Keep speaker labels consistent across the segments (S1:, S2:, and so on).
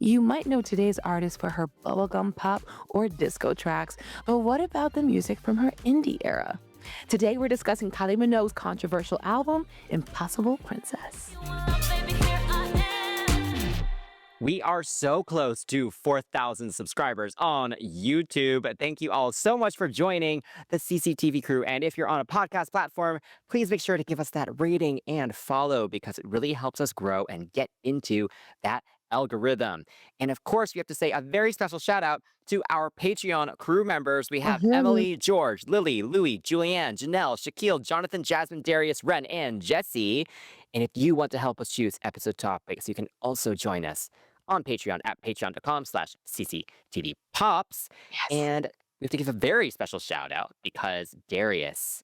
S1: You might know today's artist for her bubblegum pop or disco tracks, but what about the music from her indie era? Today, we're discussing Kylie Minogue's controversial album, Impossible Princess.
S2: We are so close to 4,000 subscribers on YouTube. Thank you all so much for joining the CCTV crew. And if you're on a podcast platform, please make sure to give us that rating and follow because it really helps us grow and get into that algorithm. And of course, we have to say a very special shout out to our Patreon crew members. We have
S1: Mhm.
S2: Emily, George, Lily, Louie, Julianne, Janelle, Shaquille, Jonathan, Jasmine, Darius, Ren, and Jesse. And if you want to help us choose episode topics, you can also join us on Patreon at patreon.com/cctvpops.
S1: Yes.
S2: And we have to give a very special shout out because Darius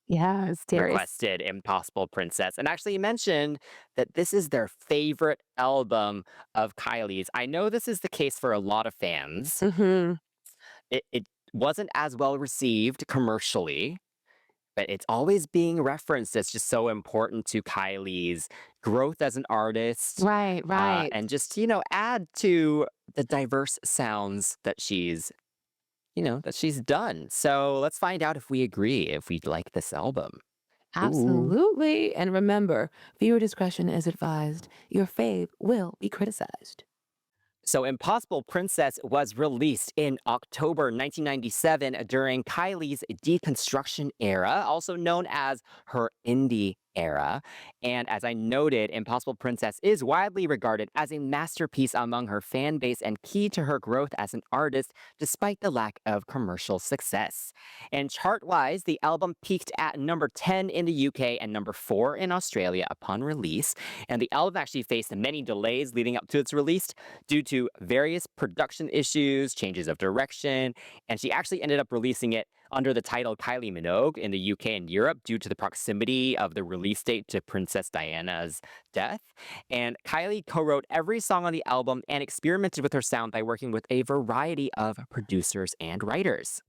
S1: Yes, Darius.
S2: requested Impossible Princess and actually mentioned that this is their favorite album of Kylie's. I know this is the case for a lot of fans.
S1: Hmm.
S2: It wasn't as well received commercially, but it's always being referenced as just so important to Kylie's growth as an artist,
S1: Right, right.
S2: and just, add to the diverse sounds that she's done. So let's find out if we agree, if we like this album. Ooh.
S1: Absolutely. And remember, viewer discretion is advised. Your fave will be criticized.
S2: So Impossible Princess was released in October 1997 during Kylie's deconstruction era, also known as her indie era. And as I noted, Impossible Princess is widely regarded as a masterpiece among her fan base and key to her growth as an artist, despite the lack of commercial success. And chart-wise, the album peaked at number 10 in the UK and number 4 in Australia upon release. And the album actually faced many delays leading up to its release due to various production issues, changes of direction, and she actually ended up releasing it under the title Kylie Minogue in the UK and Europe due to the proximity of the release date to Princess Diana's death. And Kylie co-wrote every song on the album and experimented with her sound by working with a variety of producers and writers.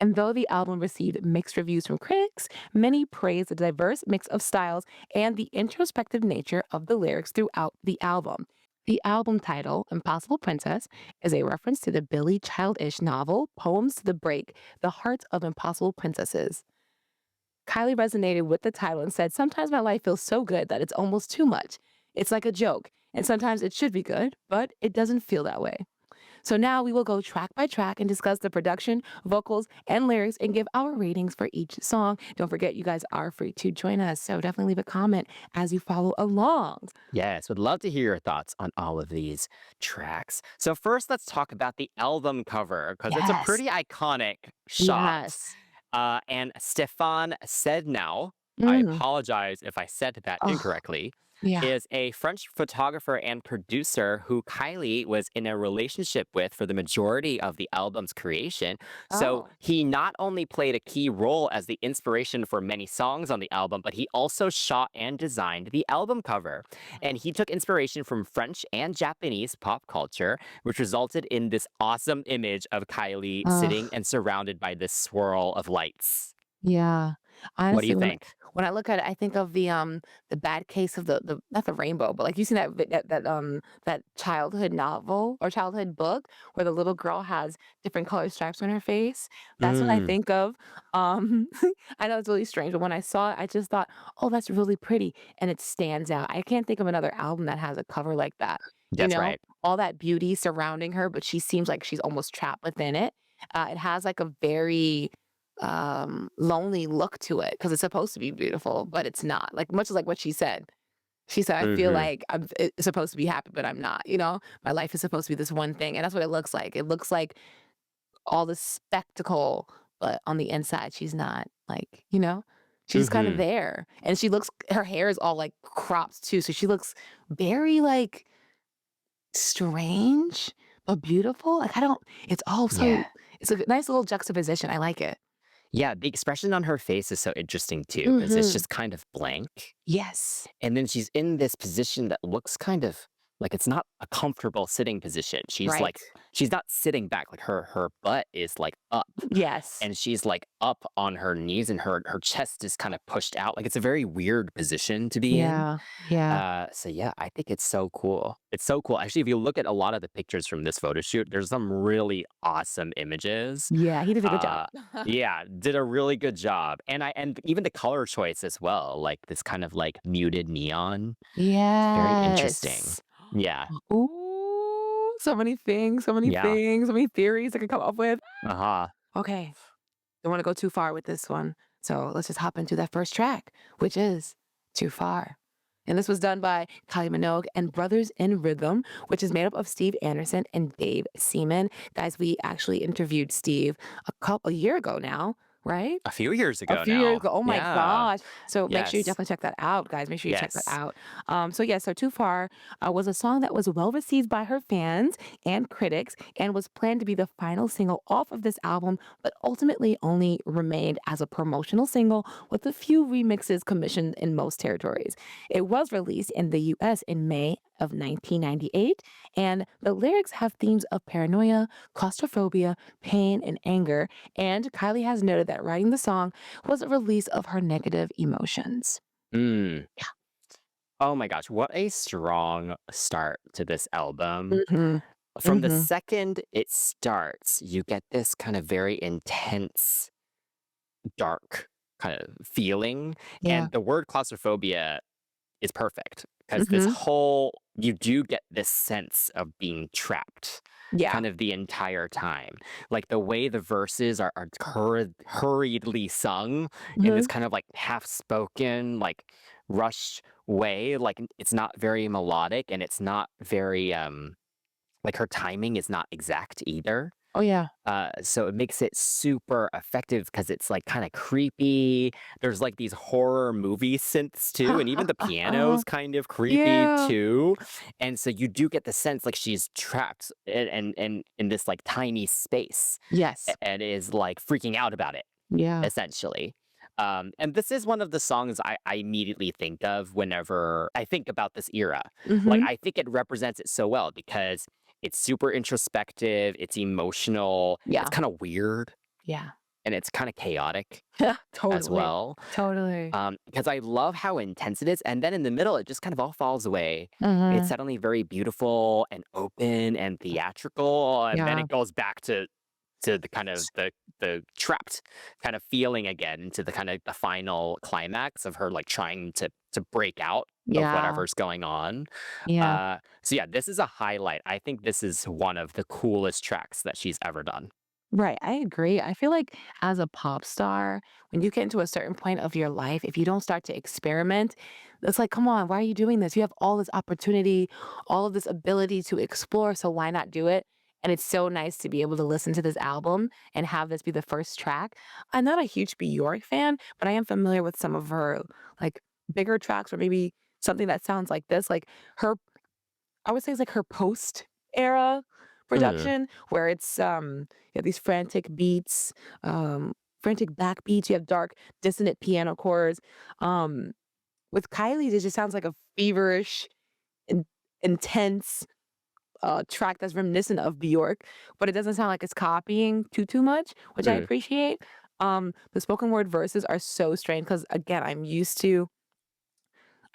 S1: And though the album received mixed reviews from critics, many praised the diverse mix of styles and the introspective nature of the lyrics throughout the album. The album title, Impossible Princess, is a reference to the Billy Childish novel, Poems to the Break, The Hearts of Impossible Princesses. Kylie resonated with the title and said, "Sometimes my life feels so good that it's almost too much. It's like a joke, and sometimes it should be good, but it doesn't feel that way." So now we will go track by track and discuss the production, vocals, and lyrics and give our ratings for each song. Don't forget, you guys are free to join us, so definitely leave a comment as you follow along.
S2: Yes, would love to hear your thoughts on all of these tracks. So first, let's talk about the album cover because it's a
S1: Yes.
S2: pretty iconic shot.
S1: Yes.
S2: And Stefan Sednau, I
S1: Mm.
S2: apologize if I said that
S1: Oh,
S2: incorrectly,
S1: yeah.
S2: is a French photographer and producer who Kylie was in a relationship with for the majority of the album's creation. So
S1: Oh.
S2: he not only played a key role as the inspiration for many songs on the album, but he also shot and designed the album cover. And he took inspiration from French and Japanese pop culture, which resulted in this awesome image of Kylie sitting
S1: Ugh.
S2: and surrounded by this swirl of lights.
S1: Yeah.
S2: What do
S1: Honestly,
S2: you
S1: when
S2: think?
S1: when I look at it, I think of the bad case of the not the rainbow, but like you seen that childhood novel or childhood book where the little girl has different colored stripes on her face. That's what I
S2: Mm,
S1: think of. Um, I know it's really strange, but when I saw it, I just thought, oh, that's really pretty, and it stands out. I can't think of another album that has a cover like that. You
S2: that's
S1: know,
S2: right.
S1: all that beauty surrounding her, but she seems like she's almost trapped within it. It has like a very lonely look to it because it's supposed to be beautiful, but it's not. Like much like what she said. She said, "I feel
S2: Hmm.
S1: like it's supposed to be happy, but I'm not. You know, my life is supposed to be this one thing, and that's what it looks like. It looks like all this spectacle, but on the inside, she's not. Like she's kind of
S2: Hmm.
S1: there, and she looks. Her hair is all like cropped too, so she looks very like strange but beautiful. Like I don't. It's all
S2: Yeah.
S1: so. It's a nice little juxtaposition. I like it.
S2: Yeah, the expression on her face is so interesting too, because it's
S1: Hmm.
S2: just kind of blank.
S1: Yes.
S2: And then she's in this position that looks kind of like it's not a comfortable sitting position.
S1: Right.
S2: She's not sitting back. Like her butt is like up
S1: Yes.
S2: and she's like up on her knees and her chest is kind of pushed out. Like it's a very weird position to be in.
S1: Yeah. Yeah.
S2: So yeah, I think it's so cool. It's so cool. Actually, if you look at a lot of the pictures from this photo shoot, there's some really awesome images.
S1: Yeah. He did a good job.
S2: Uh, yeah, did a really good job. And even the color choice as well, like this kind of like muted neon. It's very interesting.
S1: Yes.
S2: Yeah.
S1: Ooh, so many things, so many
S2: Yeah.
S1: things, so many theories I could come up with.
S2: Uh-huh.
S1: Okay, don't want to go too far with this one. So let's just hop into that first track, which is Too Far. And this was done by Kylie Minogue and Brothers in Rhythm, which is made up of Steve Anderson and Dave Seaman. Guys, we actually interviewed Steve a year ago now, right?
S2: A few years
S1: A
S2: ago
S1: few years
S2: now.
S1: ago. Oh my
S2: Yeah.
S1: gosh. So make sure you
S2: Yes.
S1: definitely check that out, guys. Make sure you check that
S2: Yes.
S1: out. So Too Far was a song that was well received by her fans and critics and was planned to be the final single off of this album, but ultimately only remained as a promotional single with a few remixes commissioned in most territories. It was released in the US in May of 1998, and the lyrics have themes of paranoia, claustrophobia, pain, and anger. And Kylie has noted that writing the song was a release of her negative emotions.
S2: Mm. Oh my gosh, what a strong start to this album.
S1: Mhm.
S2: From the
S1: Mhm.
S2: second it starts, you get this kind of very intense, dark kind of feeling.
S1: Yeah.
S2: And the word claustrophobia is perfect because this
S1: Mhm.
S2: whole, you do get this sense of being trapped
S1: Yeah.
S2: kind of the entire time. Like the way the verses are hurriedly sung in this
S1: Mhm.
S2: kind of like half spoken, like rushed way. Like it's not very melodic and it's not very, like her timing is not exact either.
S1: Oh, yeah.
S2: So it makes it super effective because it's like kind of creepy. There's like these horror movie synths too, and even the piano's kind of creepy
S1: Yeah.
S2: too. And so you do get the sense like she's trapped and in this like tiny space
S1: Yes.
S2: and is like freaking out about it,
S1: Yeah.
S2: essentially. And this is one of the songs I immediately think of whenever I think about this era. Like,
S1: Mhm.
S2: I think it represents it so well because it's super introspective, it's emotional, it's
S1: Yeah.
S2: kind of weird,
S1: Yeah.
S2: and it's kind of chaotic as
S1: Totally.
S2: well.
S1: Totally.
S2: Because I love how intense it is. And then in the middle, it just kind of all falls away. It's
S1: Mhm.
S2: suddenly very beautiful and open and theatrical. And then
S1: Yeah.
S2: it goes back to the kind of the trapped kind of feeling again into the kind of the final climax of her like trying to break out of
S1: Yeah.
S2: whatever's going on.
S1: Yeah.
S2: So yeah, this is a highlight. I think this is one of the coolest tracks that she's ever done.
S1: Right, I agree. I feel like as a pop star, when you get into a certain point of your life, if you don't start to experiment, it's like, come on, why are you doing this? You have all this opportunity, all of this ability to explore, so why not do it? And it's so nice to be able to listen to this album and have this be the first track. I'm not a huge Bjork fan, but I am familiar with some of her like bigger tracks or maybe something that sounds like this. Like her I would say it's like her post era
S2: Mm,
S1: production where it's you have these frantic beats, frantic backbeats, you have dark dissonant piano chords. Um with Kylie's it just sounds like a feverish, in, intense track that's reminiscent of Bjork, but it doesn't sound like it's copying too much, which I
S2: mm,
S1: appreciate. The spoken word verses are so strange because again,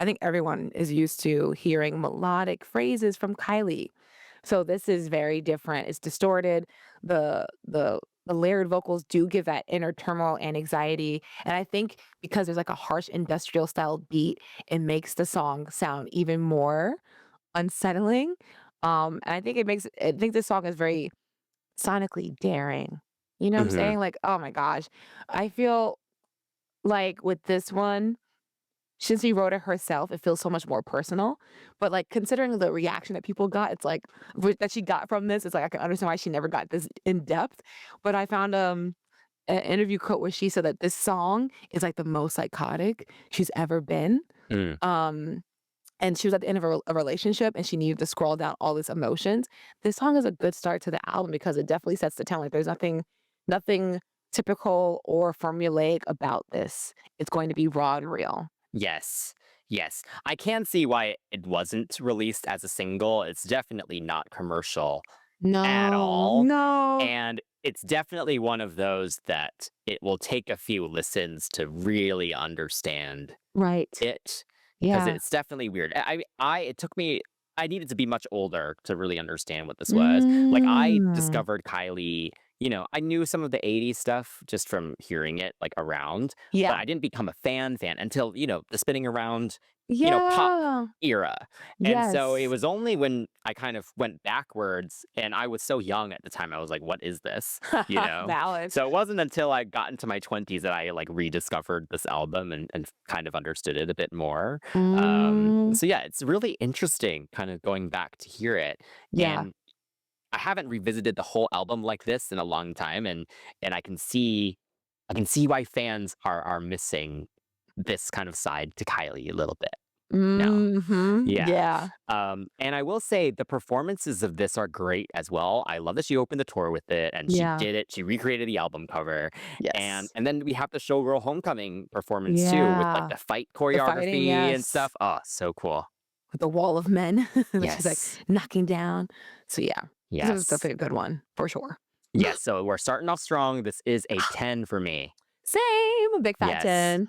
S1: I think everyone is used to hearing melodic phrases from Kylie. So this is very different. It's distorted. The layered vocals do give that inner turmoil and anxiety. And I think because there's like a harsh industrial style beat, it makes the song sound even more unsettling. And I think I think this song is very sonically daring. You know what I'm
S2: mhm.
S1: saying? Like, oh my gosh. I feel like with this one, since she wrote it herself, it feels so much more personal, but, like, considering the reaction that people got, it's like that she got from this, it's like, I can understand why she never got this in depth, but I found, an interview quote where she said that this song is, like, the most psychotic she's ever been,
S2: Mm.
S1: um, and she was at the end of a relationship, and she needed to scroll down all these emotions. This song is a good start to the album because it definitely sets the tone, like, there's nothing typical or formulaic about this. It's going to be raw and real.
S2: Yes. Yes, I can see why it wasn't released as a single. It's definitely not commercial at
S1: No,
S2: all,
S1: no.
S2: and it's definitely one of those that it will take a few listens to really understand
S1: Right.
S2: it, because
S1: Yeah.
S2: it's definitely weird. It took me I needed to be much older to really understand what this was. Like, I
S1: Mm.
S2: discovered Kylie, I knew some of the '80s stuff just from hearing it, like, around, but
S1: Yeah.
S2: I didn't become a fan until, the spinning around, pop
S1: Yeah.
S2: era. And so it
S1: Yes.
S2: was only when I kind of went backwards, and I was so young at the time, I was like, "What is this?" You know?
S1: Valid.
S2: So it wasn't until I got into my 20s that I, like, rediscovered this album and kind of understood it a bit more.
S1: Mm.
S2: So yeah, it's really interesting kind of going back to hear it.
S1: Yeah.
S2: And I haven't revisited the whole album like this in a long time, and I can see why fans are missing this kind of side to Kylie a little bit now.
S1: Mhm.
S2: Yeah.
S1: Yeah.
S2: And I will say the performances of this are great as well. I love that she opened the tour with it and she
S1: Yeah.
S2: did it. She recreated the album cover. And
S1: Yes.
S2: and then we have the Showgirl Homecoming performance too with like
S1: Yeah.
S2: the fight
S1: The fighting,
S2: choreography and
S1: yes.
S2: stuff. Oh, so cool.
S1: With the wall of men that she's like
S2: Yes.
S1: knocking down. So yeah, this was
S2: Yes.
S1: definitely a good one for sure.
S2: Yes. So we're starting off strong. This is a 10 for me.
S1: Same, a big fat
S2: Yes.
S1: 10.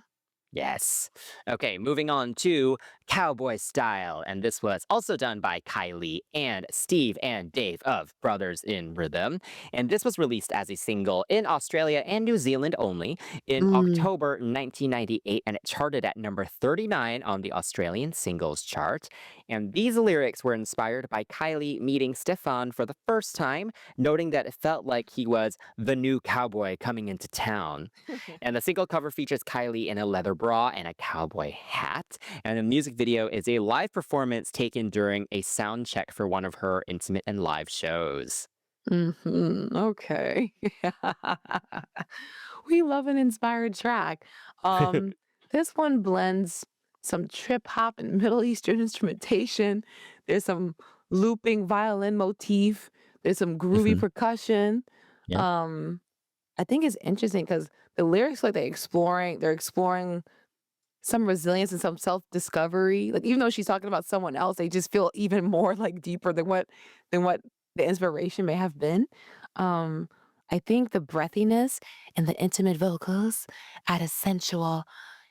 S2: Yes. Okay, moving on to Cowboy Style. And this was also done by Kylie and Steve and Dave of Brothers in Rhythm. And this was released as a single in Australia and New Zealand only in
S1: Mm.
S2: October 1998. And it charted at number 39 on the Australian singles chart. And these lyrics were inspired by Kylie meeting Stefan for the first time, noting that it felt like he was the new cowboy coming into town. And the single cover features Kylie in a leather bra and a cowboy hat. And the music video is a live performance taken during a sound check for one of her intimate and live shows.
S1: Okay. We love an inspired track. Um, this one blends some trip hop and Middle Eastern instrumentation. There's some looping violin motif. There's some groovy
S2: Mhm.
S1: percussion.
S2: Yep.
S1: Um, I think it's interesting because the lyrics, like they're exploring some resilience and some self-discovery. Like even though she's talking about someone else, they just feel even more like deeper than what the inspiration may have been. Um, I think the breathiness and the intimate vocals add a sensual,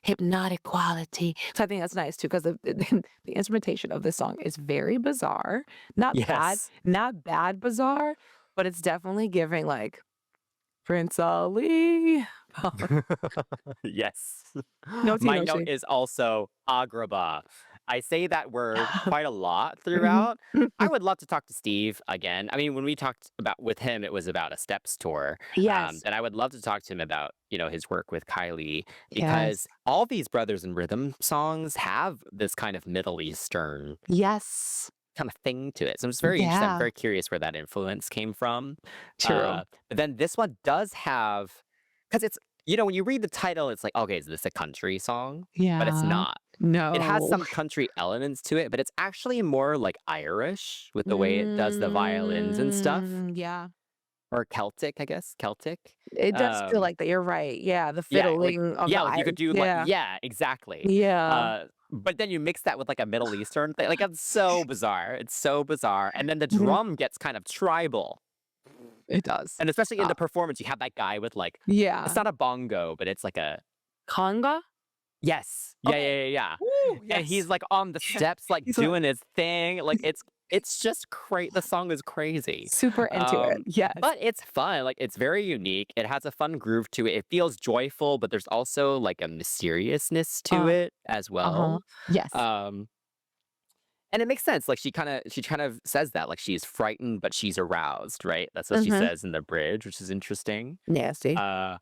S1: hypnotic quality. So I think that's nice too, because the instrumentation of this song is very bizarre.
S2: Yes.
S1: Not bad bizarre, but it's definitely giving like Prince Ali.
S2: Yes.
S1: No tea,
S2: My
S1: no
S2: note
S1: shade.
S2: is also Agrabah. I say that word quite a lot
S1: Mhm.
S2: throughout. I would love to talk to Steve again. I mean, when we talked about with him, it was about a Steps tour.
S1: Yes.
S2: And I would love to talk to him about, his work with Kylie, because
S1: Yes.
S2: all these Brothers in Rhythm songs have this kind of Middle Eastern
S1: Yes.
S2: kind of thing to it. So it's very interesting. I'm
S1: Yeah.
S2: very curious where that influence came from.
S1: True.
S2: But then this one does have, because when you read the title, it's like, okay, is this a country song? But it's
S1: Yeah.
S2: not. It has
S1: No.
S2: some country elements to it, but it's actually more like Irish with the way it does the violins and stuff,
S1: Yeah.
S2: or Celtic, I guess. Celtic.
S1: It does feel
S2: Um,
S1: like that. You're right. Yeah, the
S2: yeah, like
S1: fiddling of
S2: yeah,
S1: the
S2: like you could do like
S1: yeah.
S2: yeah, exactly.
S1: Yeah.
S2: But then you mix that with like a Middle Eastern thing. Like it's so bizarre. It's so bizarre. And then the
S1: Mhm.
S2: drum gets kind of tribal.
S1: It does.
S2: And especially in
S1: Uh,
S2: the performance, you have that guy with like it's
S1: yeah.
S2: not a bongo, but it's like a
S1: Conga?
S2: yes. Yeah,
S1: Okay.
S2: yeah, yeah, yeah.
S1: Ooh,
S2: And he's
S1: yes.
S2: like on the
S1: Yeah.
S2: steps, like
S1: He's like
S2: doing his thing. Like it's just great. The song is crazy.
S1: super into it. Yes.
S2: But it's fun. Like it's very unique. It has a fun groove to it. It feels joyful, but there's also like a mysteriousness to
S1: Uh,
S2: it as
S1: uh-huh.
S2: well.
S1: Yes.
S2: Um, and it makes sense. Like she kind of says that like she's frightened, but she's aroused, right? That's what she
S1: Mhm.
S2: says in the bridge, which is interesting.
S1: Nasty.
S2: Uh,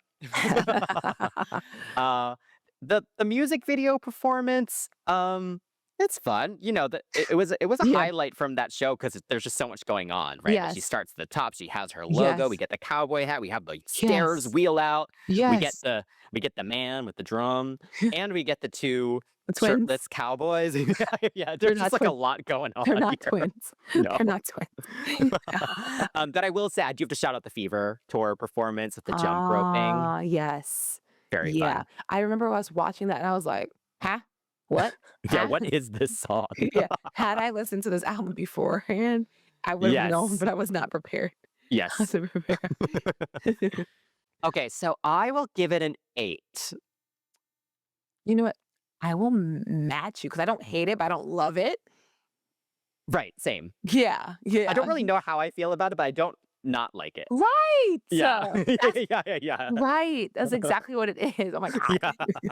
S2: uh, the music video performance, it's fun. It was a
S1: Yeah.
S2: highlight from that show because there's just so much going on, right? Like she
S1: Yes.
S2: starts at the top, she has her logo, we
S1: Yes.
S2: get the cowboy hat, we have the stairs
S1: Yes.
S2: wheel out, we get
S1: Yes.
S2: the we get the man with the drum, and we get the two
S1: The twins.
S2: shirtless cowboys. Yeah,
S1: They're
S2: there's just
S1: not
S2: like a
S1: twins.
S2: lot going
S1: They're
S2: on
S1: not
S2: here.
S1: twins.
S2: No.
S1: They're not twins.
S2: That I will say, I do have to shout out the Fever tour performance with the jump roping.
S1: Ah, yes.
S2: Very
S1: Yeah.
S2: fun.
S1: I remember I was watching that and I was like, "Huh? What?
S2: Yeah,
S1: Had,
S2: what is this song?
S1: yeah, had I listened to this album beforehand, I would have known,
S2: Yes.
S1: but I was not prepared. I
S2: Yes.
S1: wasn't prepared.
S2: Okay, so I will give it an 8.
S1: You know what? I will match you because I don't hate it, but I don't love it.
S2: Right, same.
S1: Yeah,
S2: I don't
S1: yeah.
S2: really know how I feel about it, but I don't not like it.
S1: Right.
S2: Yeah.
S1: That's
S2: Yeah.
S1: right. That's exactly what it is. Oh my God.
S2: Yeah.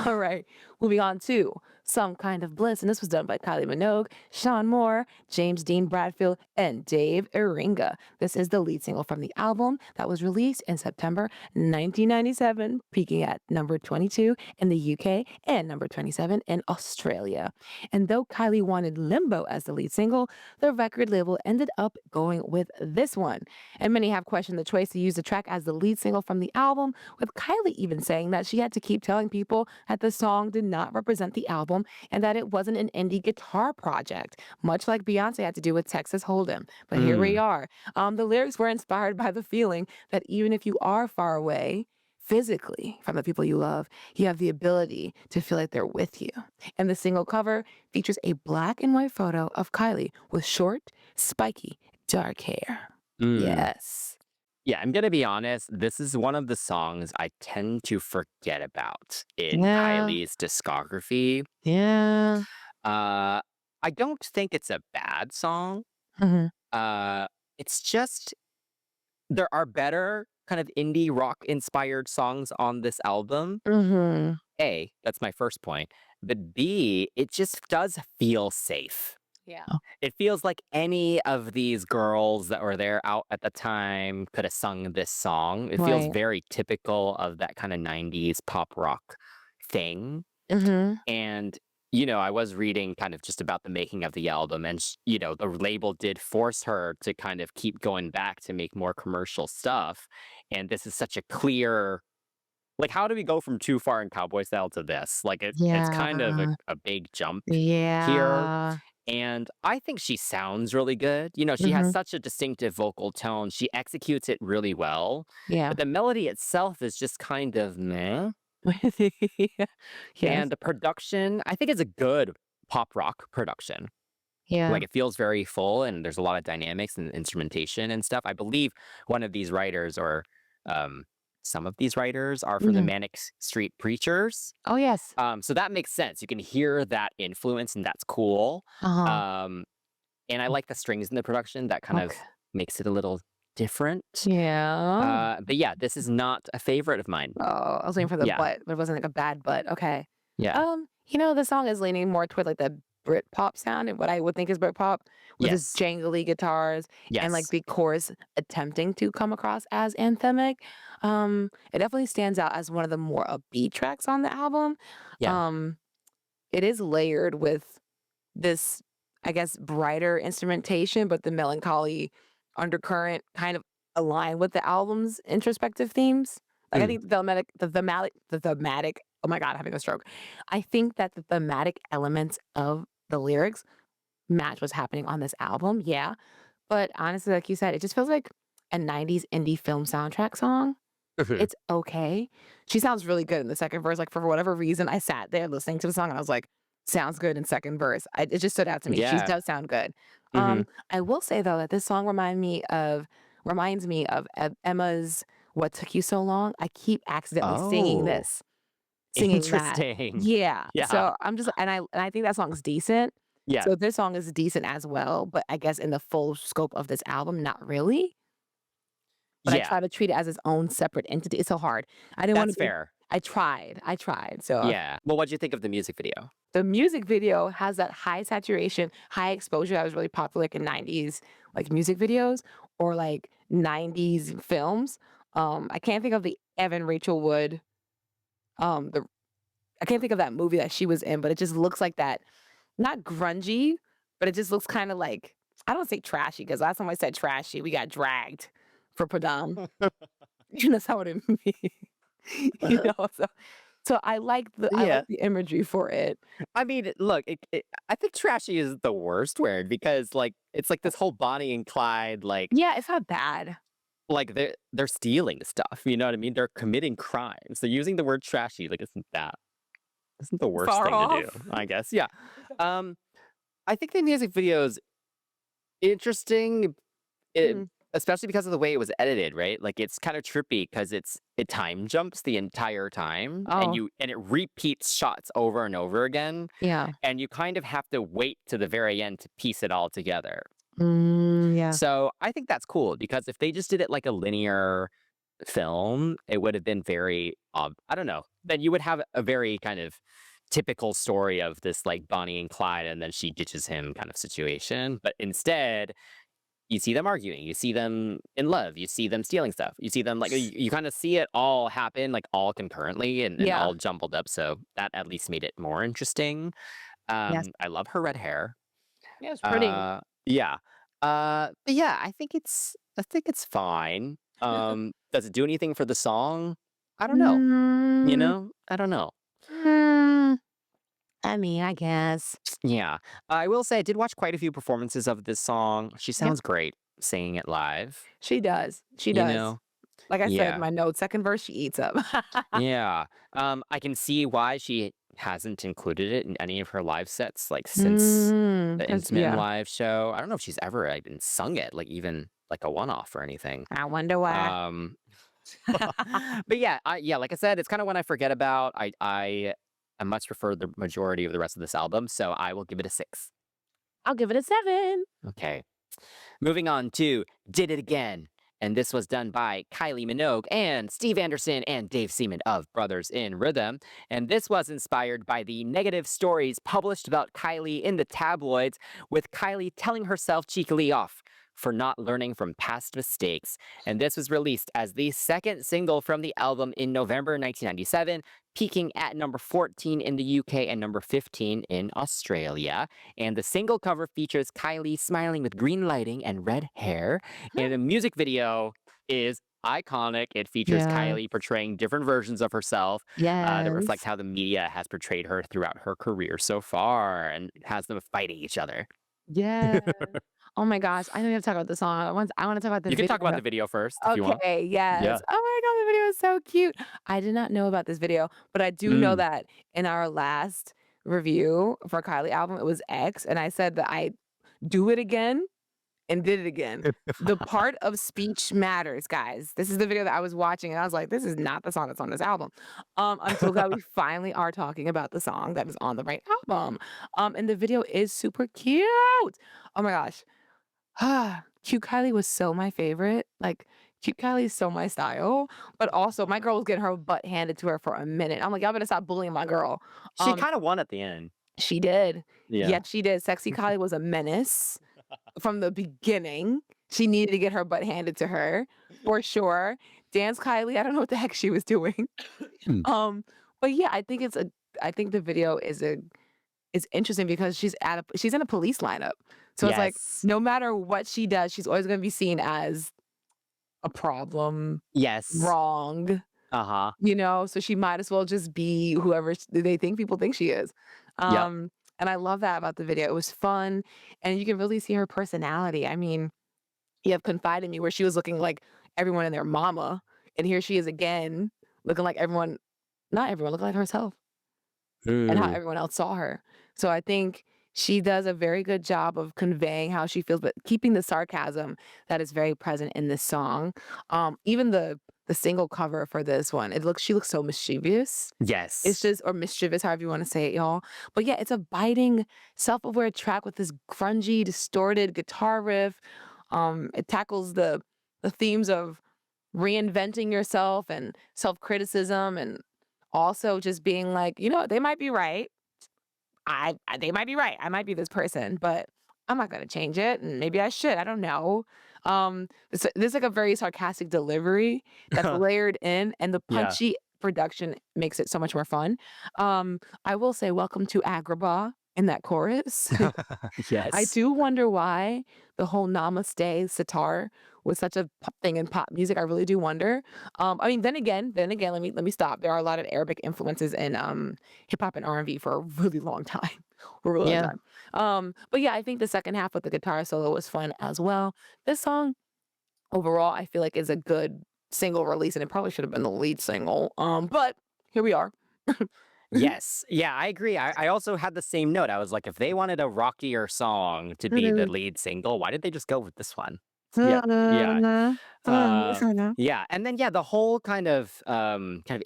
S1: All right, moving on to Some Kind of Bliss. And this was done by Kylie Minogue, Sean Moore, James Dean Bradfield, and Dave Iringa. This is the lead single from the album that was released in September 1997, peaking at number 22 in the UK and number 27 in Australia. And though Kylie wanted Limbo as the lead single, the record label ended up going with this one. And many have questioned the choice to use the track as the lead single from the album, with Kylie even saying that she had to keep telling people that the song did not represent the album and that it wasn't an indie guitar project, much like Beyonce had to do with Texas Hold'em. But here we
S2: Mm.
S1: are. The lyrics were inspired by the feeling that even if you are far away, physically from the people you love, you have the ability to feel like they're with you. And the single cover features a black and white photo of Kylie with short, spiky, dark hair.
S2: Mm.
S1: Yes.
S2: Yeah, I'm gonna be honest, this is one of the songs I tend to forget about in
S1: Yeah.
S2: Kylie's discography.
S1: Yeah.
S2: Uh, I don't think it's a bad song.
S1: Mhm.
S2: Uh, it's just there are better kind of indie rock inspired songs on this album.
S1: Mhm.
S2: A, that's my first point. But B, it just does feel safe.
S1: Yeah.
S2: It feels like any of these girls that were there out at the time could have sung this song. It feels
S1: Right.
S2: very typical of that kind of 90s pop rock thing.
S1: Mhm.
S2: And, you know, I was reading kind of just about the making of the album, and, you know, the label did force her to kind of keep going back to make more commercial stuff. And this is such a clear, like, how do we go from Too Far in Cowboy Style to this? Like, it's kind of
S1: Yeah.
S2: a big jump here.
S1: Yeah.
S2: And I think she sounds really good. You know, she has
S1: Mhm.
S2: such a distinctive vocal tone. She executes it really well.
S1: Yeah.
S2: But the melody itself is just kind of meh.
S1: Yes.
S2: And the production, I think it's a good pop rock production.
S1: Yeah.
S2: Like, it feels very full and there's a lot of dynamics and instrumentation and stuff. I believe one of these writers or um, some of these writers are from the
S1: Mhm.
S2: Manic Street Preachers.
S1: Oh, yes.
S2: So that makes sense. You can hear that influence and that's cool.
S1: Uh-huh.
S2: Um, and I like the strings in the production. That kind of
S1: Okay.
S2: makes it a little different.
S1: Yeah.
S2: But yeah, this is not a favorite of mine.
S1: Oh, I was waiting for the
S2: Yeah.
S1: but it wasn't like a bad but. Okay.
S2: Yeah.
S1: The song is leaning more toward like the Britpop sound and what I would think is Britpop with its
S2: Yes.
S1: jangly guitars and like
S2: Yes.
S1: the chorus attempting to come across as anthemic. It definitely stands out as one of the more upbeat tracks on the album.
S2: Yeah.
S1: Um, it is layered with this, I guess, brighter instrumentation, but the melancholy undercurrent kind of align with the album's introspective themes. Like I
S2: Mm.
S1: think the thematic. Oh my God, I'm having a stroke. I think that the thematic elements of the lyrics match what's happening on this album. Yeah, but honestly, like you said, it just feels like a '90s indie film soundtrack song.
S2: Mhm.
S1: It's okay. She sounds really good in the second verse. Like for whatever reason, I sat there listening to the song and I was like, sounds good in second verse. It just stood out to me. She
S2: Yeah.
S1: does sound good.
S2: Mhm.
S1: I will say though that this song reminds me of Emma's "What Took You So Long." I keep accidentally
S2: Oh,
S1: singing that.
S2: interesting.
S1: Yeah.
S2: Yeah.
S1: So I'm just and I think that song's decent.
S2: Yeah.
S1: So this song is decent as well, but I guess in the full scope of this album, not really. But I
S2: Yeah.
S1: try to treat it as its own separate entity. It's so hard. I didn't wanna
S2: That's
S1: be
S2: fair.
S1: I tried. So,
S2: Yeah. Well, what'd you think of the music video?
S1: the music video has that high saturation, high exposure that was really popular like in '90s, like, music videos or, like, '90s films. I can't think of the Evan Rachel Wood, the I can't think of that movie that she was in, but it just looks like that not grungy, but it just looks kinda like I don't say trashy because last time I said trashy, we got dragged for Padam. That's not what it means. So I
S2: Yeah.
S1: like the imagery for it.
S2: I mean, look, I think trashy is the worst word because, like, it's like this whole Bonnie and Clyde,
S1: Yeah, it's not bad.
S2: like they're stealing stuff. You know what I mean? They're committing crimes. They're using the word trashy like it's that. isn't the worst
S1: Far
S2: thing to do,
S1: off.
S2: I guess. Yeah. Um, I think the music video is interesting, it,
S1: Mhm.
S2: especially because of the way it was edited, right? Like it's kind of trippy because it time jumps the entire time,
S1: Oh,
S2: and it repeats shots over and over again,
S1: yeah.
S2: and you kind of have to wait to the very end to piece it all together.
S1: Yeah.
S2: So I think that's cool because if they just did it like a linear film, it would have been very, I don't know. Then you would have a very kind of typical story of this like Bonnie and Clyde, and then she ditches him kind of situation. But instead, you see them arguing, you see them in love, you see them stealing stuff, you see them like you kind of see it all happen like all concurrently and
S1: Yeah.
S2: all jumbled up. So that at least made it more interesting.
S1: Yes.
S2: I love her red hair.
S1: Yeah, it's pretty.
S2: Yeah. But yeah, I think it's fine. Does it do anything for the song? I don't know. You
S1: Mm,
S2: know? I don't know.
S1: mm, I mean, I guess.
S2: Yeah. I will say I did watch quite a few performances of this song. She
S1: Yep.
S2: sounds great singing it live,
S1: She does. She
S2: you
S1: does.
S2: know?
S1: Like I said in
S2: Yeah.
S1: my notes, second verse she eats up.
S2: Yeah. I can see why she hasn't included it in any of her live sets, like since the
S1: 'Cause
S2: Intimate
S1: yeah.
S2: Live show. I don't know if she's ever even sung it, like even like a one-off or anything.
S1: I wonder why.
S2: Um, but yeah, yeah, like I said, it's kind of one I forget about. I much prefer the majority of the rest of this album, so I will give it a 6.
S1: I'll give it a 7.
S2: Okay. Moving on to Did It Again. And this was done by Kylie Minogue and Steve Anderson and Dave Seaman of Brothers in Rhythm. And this was inspired by the negative stories published about Kylie in the tabloids, with Kylie telling herself cheekily off for not learning from past mistakes. And this was released as the second single from the album in November 1997, peaking at number 14 in the UK and number 15 in Australia. And the single cover features Kylie smiling with green lighting and red hair. And the music video is iconic. It features
S1: Yeah.
S2: Kylie portraying different versions of herself that reflect
S1: Yes.
S2: how the media has portrayed her throughout her career so far and has them fighting each other.
S1: Yeah. Oh my gosh, I know you have to talk about the song. I wanna talk about the
S2: You can talk about
S1: video.
S2: the video first if you want.
S1: Okay, yes.
S2: Yeah.
S1: Oh my god, the video is so cute. I did not know about this video, but I do know
S2: Mm.
S1: that in our last review for Kylie album, it was X, and I said that I do it again and did it again. The part of speech matters, guys. This is the video that I was watching, and I was like, "This is not the song that's on this album." I'm so glad we finally are talking about the song that is on the right album. And the video is super cute. Oh my gosh. Cute Kylie was so my favorite. Like, cute Kylie is so my style, but also my girl was getting her butt handed to her for a minute. I'm like, "Y'all better stop bullying my girl."
S2: She
S1: Um,
S2: kind of won at the end.
S1: she did.
S2: Yeah.
S1: Yep, she did. Sexy Kylie was a menace from the beginning. She needed to get her butt handed to her for sure. Dance Kylie, I don't know what the heck she was doing.
S2: Mm.
S1: Um, but yeah, I think the video is interesting because she's in a police lineup. So it's like
S2: Yes.
S1: no matter what she does, she's always gonna be seen as a problem,
S2: Yes.
S1: wrong,
S2: Uh-huh.
S1: so she might as well just be whoever they think people think she is.
S2: Yep.
S1: And I love that about the video. It was fun, and you can really see her personality. I mean, you have Confide in Me where she was looking like everyone and their mama, and here she is again looking like everyone not everyone, looking like herself and how
S2: Mm.
S1: everyone else saw her. So I think she does a very good job of conveying how she feels, but keeping the sarcasm that is very present in this song. Even the single cover for this one, she looks so mischievous. It's
S2: Yes.
S1: just or mischievous, however you wanna say it, y'all. But yeah, it's a biting, self-aware track with this grungy, distorted guitar riff. It tackles the themes of reinventing yourself and self-criticism and also just being like, they might be right. They might be right. I might be this person, but I'm not gonna change it, and maybe I should. I don't know. There's like a very sarcastic delivery that's layered in, and the
S2: Yeah.
S1: punchy production makes it so much more fun. I will say, "Welcome to Agrabah" in that chorus. I
S2: Yes.
S1: do wonder why the whole namaste sitar was such a pop thing in pop music. I really do wonder. I mean, then again, let me stop. There are a lot of Arabic influences in hip hop and R&B for a really long time, for a really long
S2: Yeah.
S1: time. But yeah, I think the second half with the guitar solo was fun as well. This song overall, I feel like is a good single release, and it probably should have been the lead single. But here we are.
S2: Yes. Yeah, I agree. I also had the same note. I was like, if they wanted a rockier song to be the lead single, why did they just go with this one? Yeah, yeah. Uh, yeah, and then yeah, the whole kind of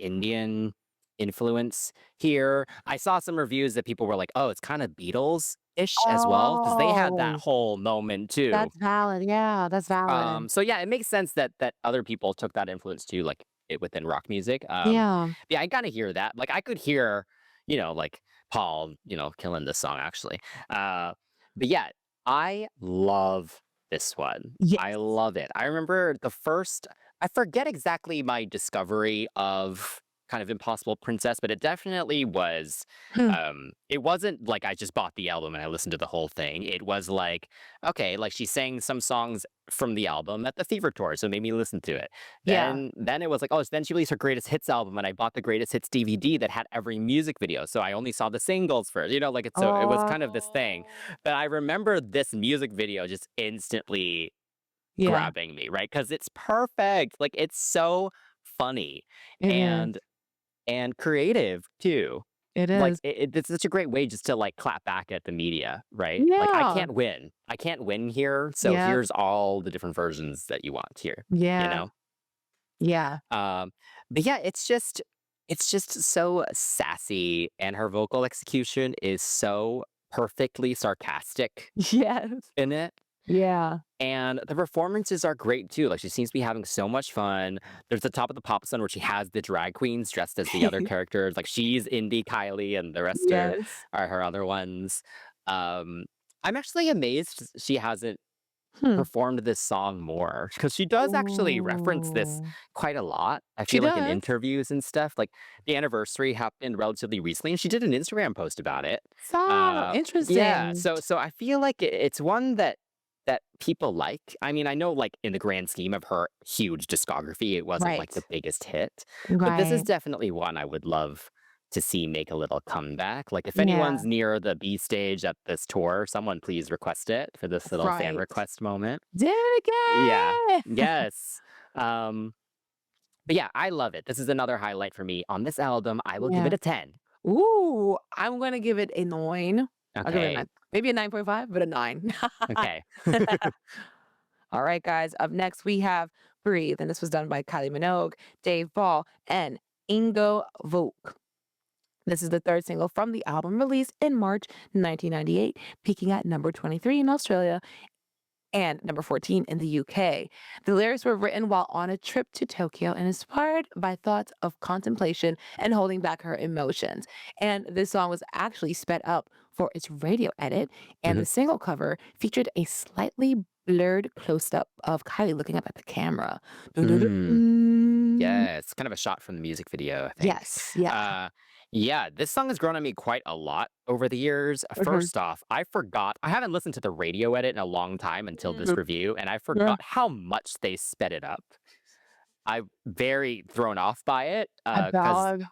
S2: Indian influence here. I saw some reviews that people were like, "Oh, it's kind of Beatles-ish as well," because they had that
S1: Oh,
S2: whole moment too.
S1: that's valid. Yeah, that's valid.
S2: So yeah, it makes sense that other people took that influence too, like it within rock music.
S1: Yeah.
S2: Yeah, I gotta hear that. Like I could hear, like Paul, killing this song actually. But yeah, I love this one. I
S1: Yes.
S2: love it. I remember I forget exactly my discovery of kind of Impossible Princess, but it definitely was.
S1: Hmm.
S2: It wasn't like I just bought the album and I listened to the whole thing. It was like, okay, like she sang some songs from the album at the Fever Tour, so it made me listen to it.
S1: Yeah.
S2: Then it was like, oh, so then she released her greatest hits album, and I bought the greatest hits DVD that had every music video. So I only saw the singles first, like it's so it was kind of this thing.
S1: Oh.
S2: But I remember this music video just instantly
S1: Yeah,
S2: grabbing me, right? Because it's perfect. Like it's so funny
S1: it is.
S2: and and creative too.
S1: It
S2: Like
S1: is.
S2: it's such a great way just to like clap back at the media, right? Like I
S1: Yeah.
S2: can't win. I can't win here. So
S1: Yep.
S2: here's all the different versions that you want here, you
S1: Yeah.
S2: know?
S1: Yeah.
S2: Um, but yeah, it's just so sassy and her vocal execution is so perfectly sarcastic
S1: Yes.
S2: in it.
S1: Yeah.
S2: And the performances are great too. Like she seems to be having so much fun. There's the Top of the Pops one where she has the drag queens dressed as the other characters. Like she's Indie Kylie and the rest are
S1: Yes.
S2: are her other ones. Um, I'm actually amazed she hasn't
S1: Hmm.
S2: performed this song more because she does actually reference this
S1: Ooh.
S2: quite a lot. I
S1: She
S2: feel like in
S1: does?
S2: interviews and stuff. Like the anniversary happened relatively recently, and she did an Instagram post about it.
S1: So
S2: Yeah,
S1: interesting.
S2: so I feel like it's one that people like. I mean, I know like in the grand scheme of her huge discography, it wasn't like
S1: Right.
S2: the biggest hit, but this is
S1: Right.
S2: definitely one I would love to see make a little comeback. Like if
S1: Yeah.
S2: anyone's near the B stage at this tour, someone please request it for this little fan
S1: Right.
S2: request moment.
S1: Did it
S2: Yeah.
S1: again.
S2: Yes. Um, but yeah, I love it. This is another highlight for me on this album. I will give it
S1: Yeah.
S2: a 10.
S1: Ooh, I'm gonna give it a 9. I'll give it a
S2: Okay.
S1: 9. Maybe a 9.5, but a 9.
S2: Okay.
S1: All right, guys. Up next, we have Breathe, and this was done by Kylie Minogue, Dave Ball, and Ingo Volk. This is the third single from the album released in March 1998, peaking at number 23 in Australia and number 14 in the UK. The lyrics were written while on a trip to Tokyo and inspired by thoughts of contemplation and holding back her emotions. And this song was actually sped up for its radio edit, and
S2: Mhm.
S1: the single cover featured a slightly blurred close up of Kylie looking up at the camera.
S2: Mm.
S1: Dun-dun-dun.
S2: Yes, kind of a shot from the music video, I think.
S1: Yes, yeah.
S2: Uh, yeah, this song has grown on me quite a lot over the years.
S1: Mhm.
S2: First off, I haven't listened to the radio edit in a long time until this
S1: Mm,
S2: review, and I
S1: yeah.
S2: forgot how much they sped it up. I'm very thrown off by it
S1: A
S2: because,
S1: dog.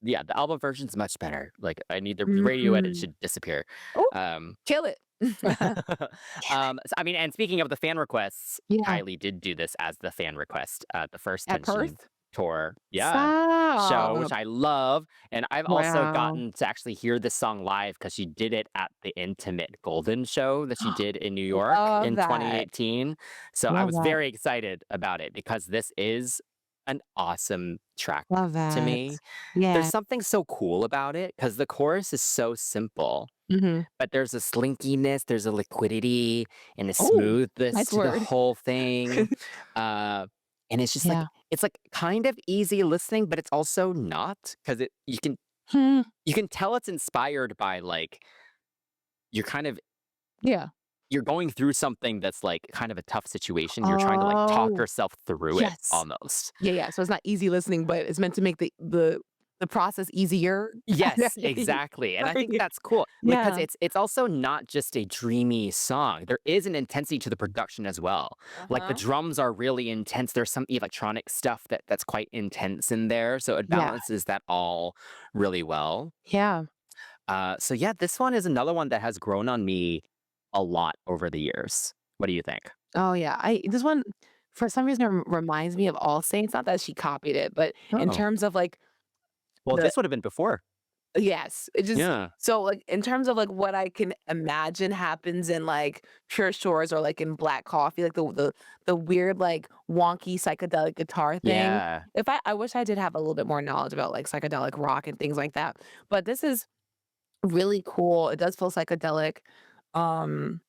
S2: yeah, the album version's much better. Like, I need the radio edit
S1: Mm.
S2: should disappear.
S1: Oh,
S2: Um,
S1: kill it.
S2: I mean, and speaking of the fan requests,
S1: Yeah.
S2: Kylie did do this as the fan request at the first
S1: At
S2: Tension
S1: Perth?
S2: tour. Yeah. Show, which
S1: Stop.
S2: I love. And I've also
S1: Wow.
S2: gotten to actually hear this song live because she did it at the Intimate Golden show that she did in New York
S1: Love
S2: in
S1: that.
S2: 2018. So I
S1: Love
S2: was
S1: that.
S2: very excited about it because this is an awesome track
S1: Love
S2: to
S1: that.
S2: me. There's
S1: Yeah.
S2: something so cool about it because the chorus is so simple,
S1: Mhm.
S2: but there's a slinkiness, there's a liquidity and a
S1: Oh,
S2: smoothness
S1: nice
S2: to the
S1: word.
S2: whole thing. Uh, and it's just like
S1: Yeah.
S2: it's like kind of easy listening, but it's also not because it
S1: Hmm.
S2: you can tell it's inspired by like you're kind of
S1: Yeah.
S2: you're going through something that's like kind of a tough situation. You're trying to like talk
S1: Oh,
S2: yourself through it
S1: yes.
S2: almost.
S1: Yeah, yeah, so it's not easy listening, but it's meant to make the process easier.
S2: Yes, exactly, and I think
S1: Right.
S2: that's cool because
S1: Yeah.
S2: it's also not just a dreamy song. There is an intensity to the production as well. Like, the
S1: Uh-huh.
S2: drums are really intense, there's some electronic stuff that's quite intense in there, so it
S1: Yeah.
S2: balances that all really well.
S1: Yeah.
S2: So yeah, this one is another one that has grown on me a lot over the years. What do you think?
S1: Oh, yeah. I this one, for some reason, reminds me of All Saints, not that she copied it, but in
S2: Oh,
S1: terms of, like,
S2: well,
S1: the
S2: this would have been before.
S1: Yes, it just
S2: Yeah.
S1: so, like, in terms of, like, what I can imagine happens in, like, Pure Shores or, like, in Black Coffee, like, the weird, like, wonky psychedelic guitar thing.
S2: Yeah.
S1: If I wish I did have a little bit more knowledge about, like, psychedelic rock and things like that, but this is really cool. It does feel psychedelic, um,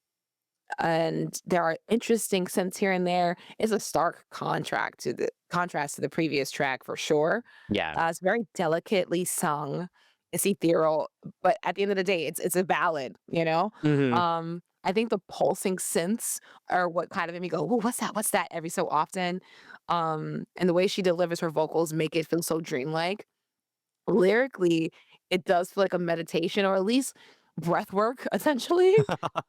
S1: and there are interesting synths here and there. It's a stark contrast to the previous track for sure.
S2: Yeah.
S1: It's very delicately sung. It's ethereal, but at the end of the day, it's a ballad, you know?
S2: Mhm.
S1: I think the pulsing synths are what kind of made me go, "Ooh, what's that? What's that?" every so often. And the way she delivers her vocals make it feel so dreamlike. Lyrically, it does feel like a meditation or at least breath work, essentially.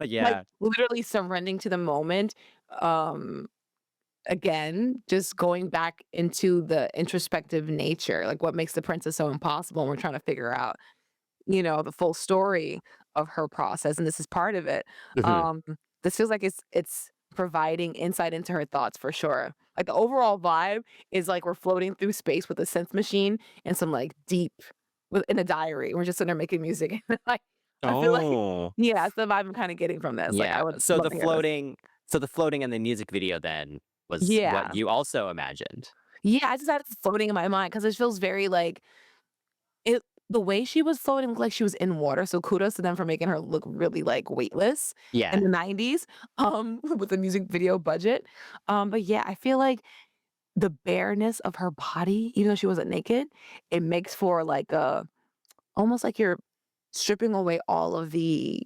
S1: Like,
S2: Yeah.
S1: literally surrendering to the moment. Um, Again, just going back into the introspective nature, like what makes the princess so impossible, and we're trying to figure out, the full story of her process, and this is part of it.
S2: Mhm.
S1: Um, this feels like it's providing insight into her thoughts for sure. Like the overall vibe is like we're floating through space with a synth machine and some like deep in a diary. We're just sitting there making music. Like I feel like
S2: Oh.
S1: yeah, that's the vibe I'm kind of getting from this. Like I
S2: Yeah.
S1: would love to hear this.
S2: So the floating in the music video then was what
S1: Yeah.
S2: you also imagined?
S1: Yeah, I just had it floating in my mind because it feels very like it the way she was floating looked like she was in water, so kudos to them for making her look really, like, weightless in
S2: Yeah.
S1: the '90s, with the music video budget. But yeah, I feel like the bareness of her body, even though she wasn't naked, it makes for, like, a almost like you're stripping away all of the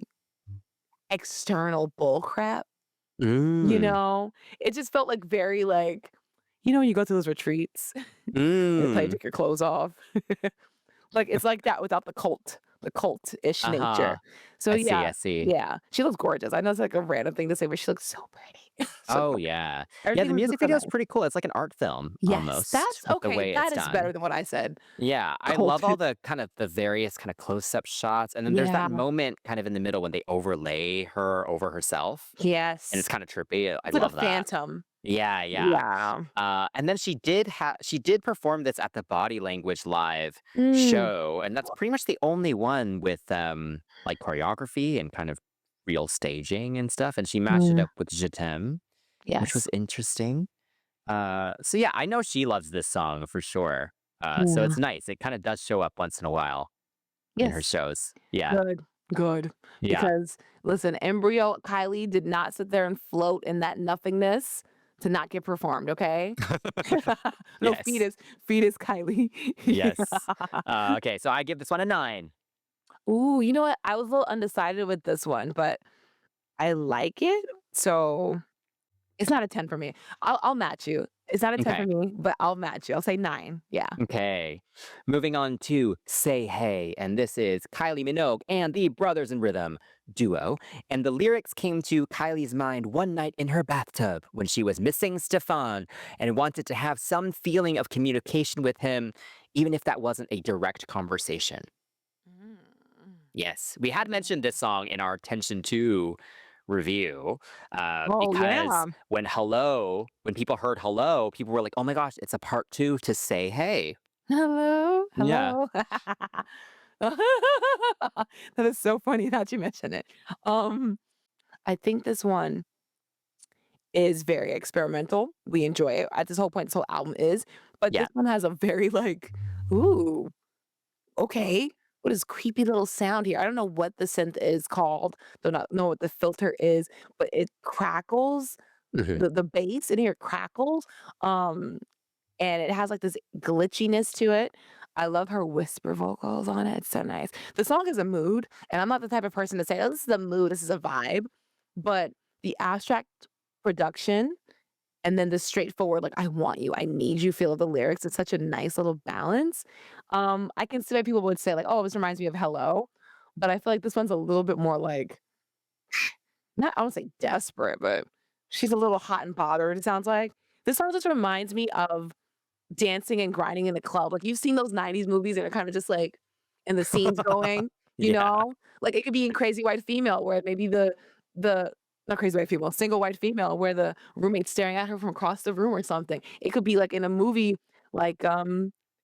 S1: external bull crap, you
S2: Mm.
S1: know? It just felt like very, like, when you go to those retreats, and it's like
S2: Mm.
S1: take your clothes off. Like, it's like that without the cult-ish
S2: Uh-huh.
S1: nature. So,
S2: I see,
S1: yeah,
S2: I see.
S1: yeah, she looks gorgeous. I know it's, like, a random thing to say, but she looks so pretty. So
S2: Oh,
S1: pretty.
S2: yeah. Yeah, the
S1: Everything
S2: music
S1: looks so
S2: video is
S1: nice.
S2: pretty cool. It's like an art film
S1: Yes,
S2: almost
S1: that's
S2: with the
S1: okay,
S2: way it's
S1: that is better
S2: done.
S1: than what I said.
S2: Yeah, I
S1: Cult.
S2: love all the kind of the various kind of close-up shots, and then there's that
S1: Yeah.
S2: moment kind of in the middle when they overlay her over herself, and it's
S1: Yes.
S2: kinda trippy. I
S1: It's like a
S2: love that.
S1: phantom.
S2: Yeah, yeah.
S1: Yeah.
S2: And then she did perform this at the Body Language Live
S1: Mm.
S2: show, and that's pretty much the only one with, like, choreography and kind of real staging and stuff, and she matched it
S1: Mm.
S2: up with Je T'aime, which was
S1: Yes.
S2: interesting. So yeah, I know she loves this song for sure. So
S1: Yeah.
S2: it's nice. It kinda does show up once in a while in her
S1: Yes.
S2: shows. Yeah.
S1: Good. Good.
S2: Yeah.
S1: Because, listen, embryo Kylie did not sit there and float in that nothingness to not get performed, okay? No,
S2: Yes.
S1: fetus Kylie.
S2: Yes. Okay, so I give this one a 9.
S1: Ooh, you know what? I was a little undecided with this one, but I like it, so it's not a 10 for me. I'll match you. It's not a 10 for
S2: Okay.
S1: me, but I'll match you. I'll say 9. Yeah.
S2: Okay. Moving on to Say Hey, and this is Kylie Minogue and the Brothers in Rhythm duo. And the lyrics came to Kylie's mind one night in her bathtub when she was missing Stefan and wanted to have some feeling of communication with him, even if that wasn't a direct conversation.
S1: Mm.
S2: Yes, we had mentioned this song in our Tension 2 review
S1: Oh,
S2: because
S1: yeah.
S2: when people heard hello, people were like, oh my gosh, it's a part 2 to Say Hey.
S1: Hello,
S2: Yeah.
S1: hello. That is so funny that you mentioned it. Um, I think this one is very experimental. We enjoy it. At this whole point, this whole album is, but
S2: Yeah.
S1: this one has a very like, ooh, okay. What is creepy little sound here? I don't know what the synth is called. Do not know what the filter is, but it crackles.
S2: Mhm.
S1: The bass in here crackles. Um, and it has like this glitchiness to it. I love her whisper vocals on it. It's so nice. The song is a mood, and I'm not the type of person to say, "Oh, this is a mood, this is a vibe." But the abstract production and then the straightforward, like, "I want you, I need you" feel of the lyrics, it's such a nice little balance. I can see why people would say like, "Oh, this reminds me of Hello," but I feel like this one's a little bit more like, not I don't say desperate, but she's a little hot and bothered, it sounds like. This song just reminds me of dancing and grinding in the club. Like, you've seen those '90s movies that are kinda just, like and the scene's going, you
S2: Yeah.
S1: know? Like, it could be in Crazy White Female where maybe the not Crazy White Female, Single White Female where the roommate's staring at her from across the room or something. It could be, like, in a movie like,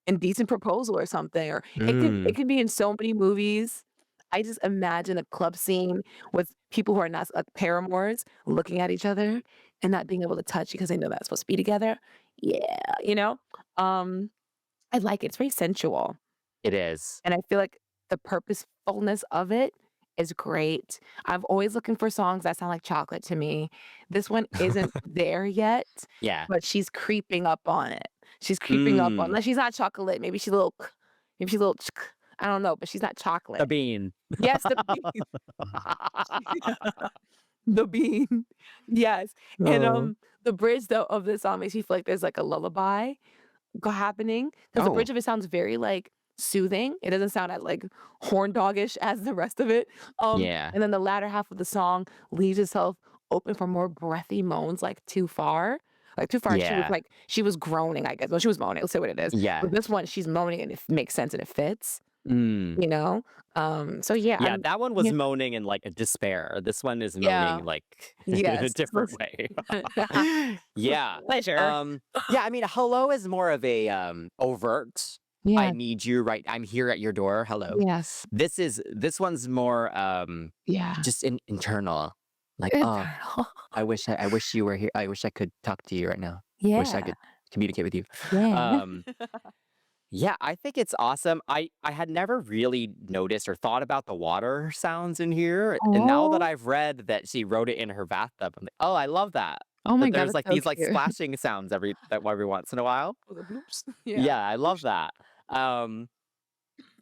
S1: Indecent Proposal or something, or it
S2: Mm.
S1: could be in so many movies. I just imagine a club scene with people who are not like paramours looking at each other and not being able to touch because they know that's supposed to be together. Yeah, you know? Um, I like it. It's very sensual.
S2: It is.
S1: And I feel like the purposefulness of it is great. I'm always looking for songs that sound like chocolate to me. This one isn't there yet,
S2: Yeah.
S1: but she's creeping up on it. She's creeping up on
S2: Mm.
S1: like, she's not chocolate, maybe she's a little maybe she's a little I don't know, but she's not
S2: The
S1: chocolate.
S2: bean.
S1: Yes, the bean. The bean. Yes, and,
S2: Oh.
S1: the bridge though of this song makes me feel like there's like a lullaby happening because the
S2: Oh,
S1: bridge of it sounds very, like, soothing. It doesn't sound as, like, horn doggish as the rest of it,
S2: yeah.
S1: and then the latter half of the song leaves itself open for more breathy moans, like, "Too Far." Like, "Too Far,"
S2: Yeah.
S1: she was groaning, I guess. Well, she was moaning, let's say what it is. But
S2: Yeah.
S1: this one, she's moaning and it makes sense and it fits,
S2: Mm.
S1: you know? So yeah,
S2: Yeah, that one was
S1: yeah,
S2: moaning in, like, a despair. This one is
S1: yeah,
S2: moaning, like, in a
S1: yes.
S2: different way. Yeah.
S1: Pleasure.
S2: Yeah, I mean, "Hello" is more of a, overt, "I
S1: Yeah,
S2: need you right I'm here at your door, hello."
S1: yes,
S2: This one's more,
S1: yeah.
S2: just internal, like, "Oh,
S1: Internal.
S2: I wish you were here. I wish I could talk to you right now. Wish I
S1: Yeah,
S2: could communicate with you."
S1: yeah.
S2: Um Yeah, I think it's awesome. I had never really noticed or thought about the water sounds in here, and now that
S1: Oh.
S2: I've read that she wrote it in her bathtub, I'm like, "Oh, I love that."
S1: Oh my
S2: That
S1: god,
S2: there's,
S1: that's
S2: like,
S1: so
S2: these, like,
S1: cute.
S2: splashing sounds every once in a while.
S1: Oh, the bloops. Yeah.
S2: Yeah, I love that. Um,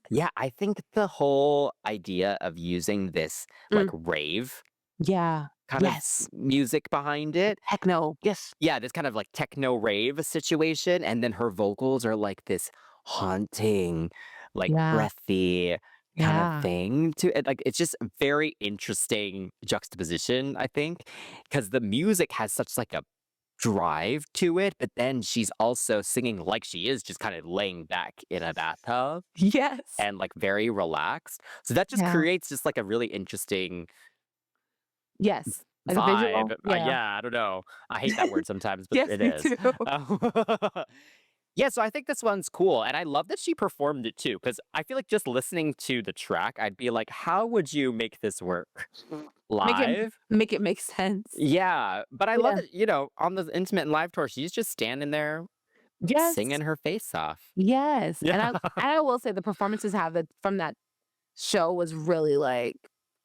S2: yeah, I think the whole idea of using this, like,
S1: Mm,
S2: rave
S1: yeah.
S2: kind of
S1: Yes.
S2: music behind it.
S1: Techno. Yes.
S2: Yeah, this kind of, like, techno rave situation, and then her vocals are like this haunting, like,
S1: Yeah.
S2: breathy kind of
S1: Yeah.
S2: thing to it. Like, it's just a very interesting juxtaposition, I think, because the music has such, like, a drive to it, but then she's also singing like she is just kinda laying back in a bathtub
S1: Yes.
S2: and, like, very relaxed. So that just
S1: Yeah.
S2: creates just, like, a really interesting
S1: Yes. Like a
S2: vibe.
S1: visual? Yeah.
S2: Yeah, I don't know. I hate that word sometimes, but
S1: Yes,
S2: it
S1: me
S2: is.
S1: too.
S2: Um, yeah, so I think this one's cool, and I love that she performed it too, because I feel like just listening to the track, I'd be like, "How would you make this work
S1: Make it
S2: live?"
S1: make it make sense.
S2: Yeah, but I love
S1: Yeah.
S2: that, on the Intimate and Live tour, she's just standing there
S1: Yes.
S2: singing her face off.
S1: Yes.
S2: Yeah.
S1: And I will say the performances have that from that show was really, like,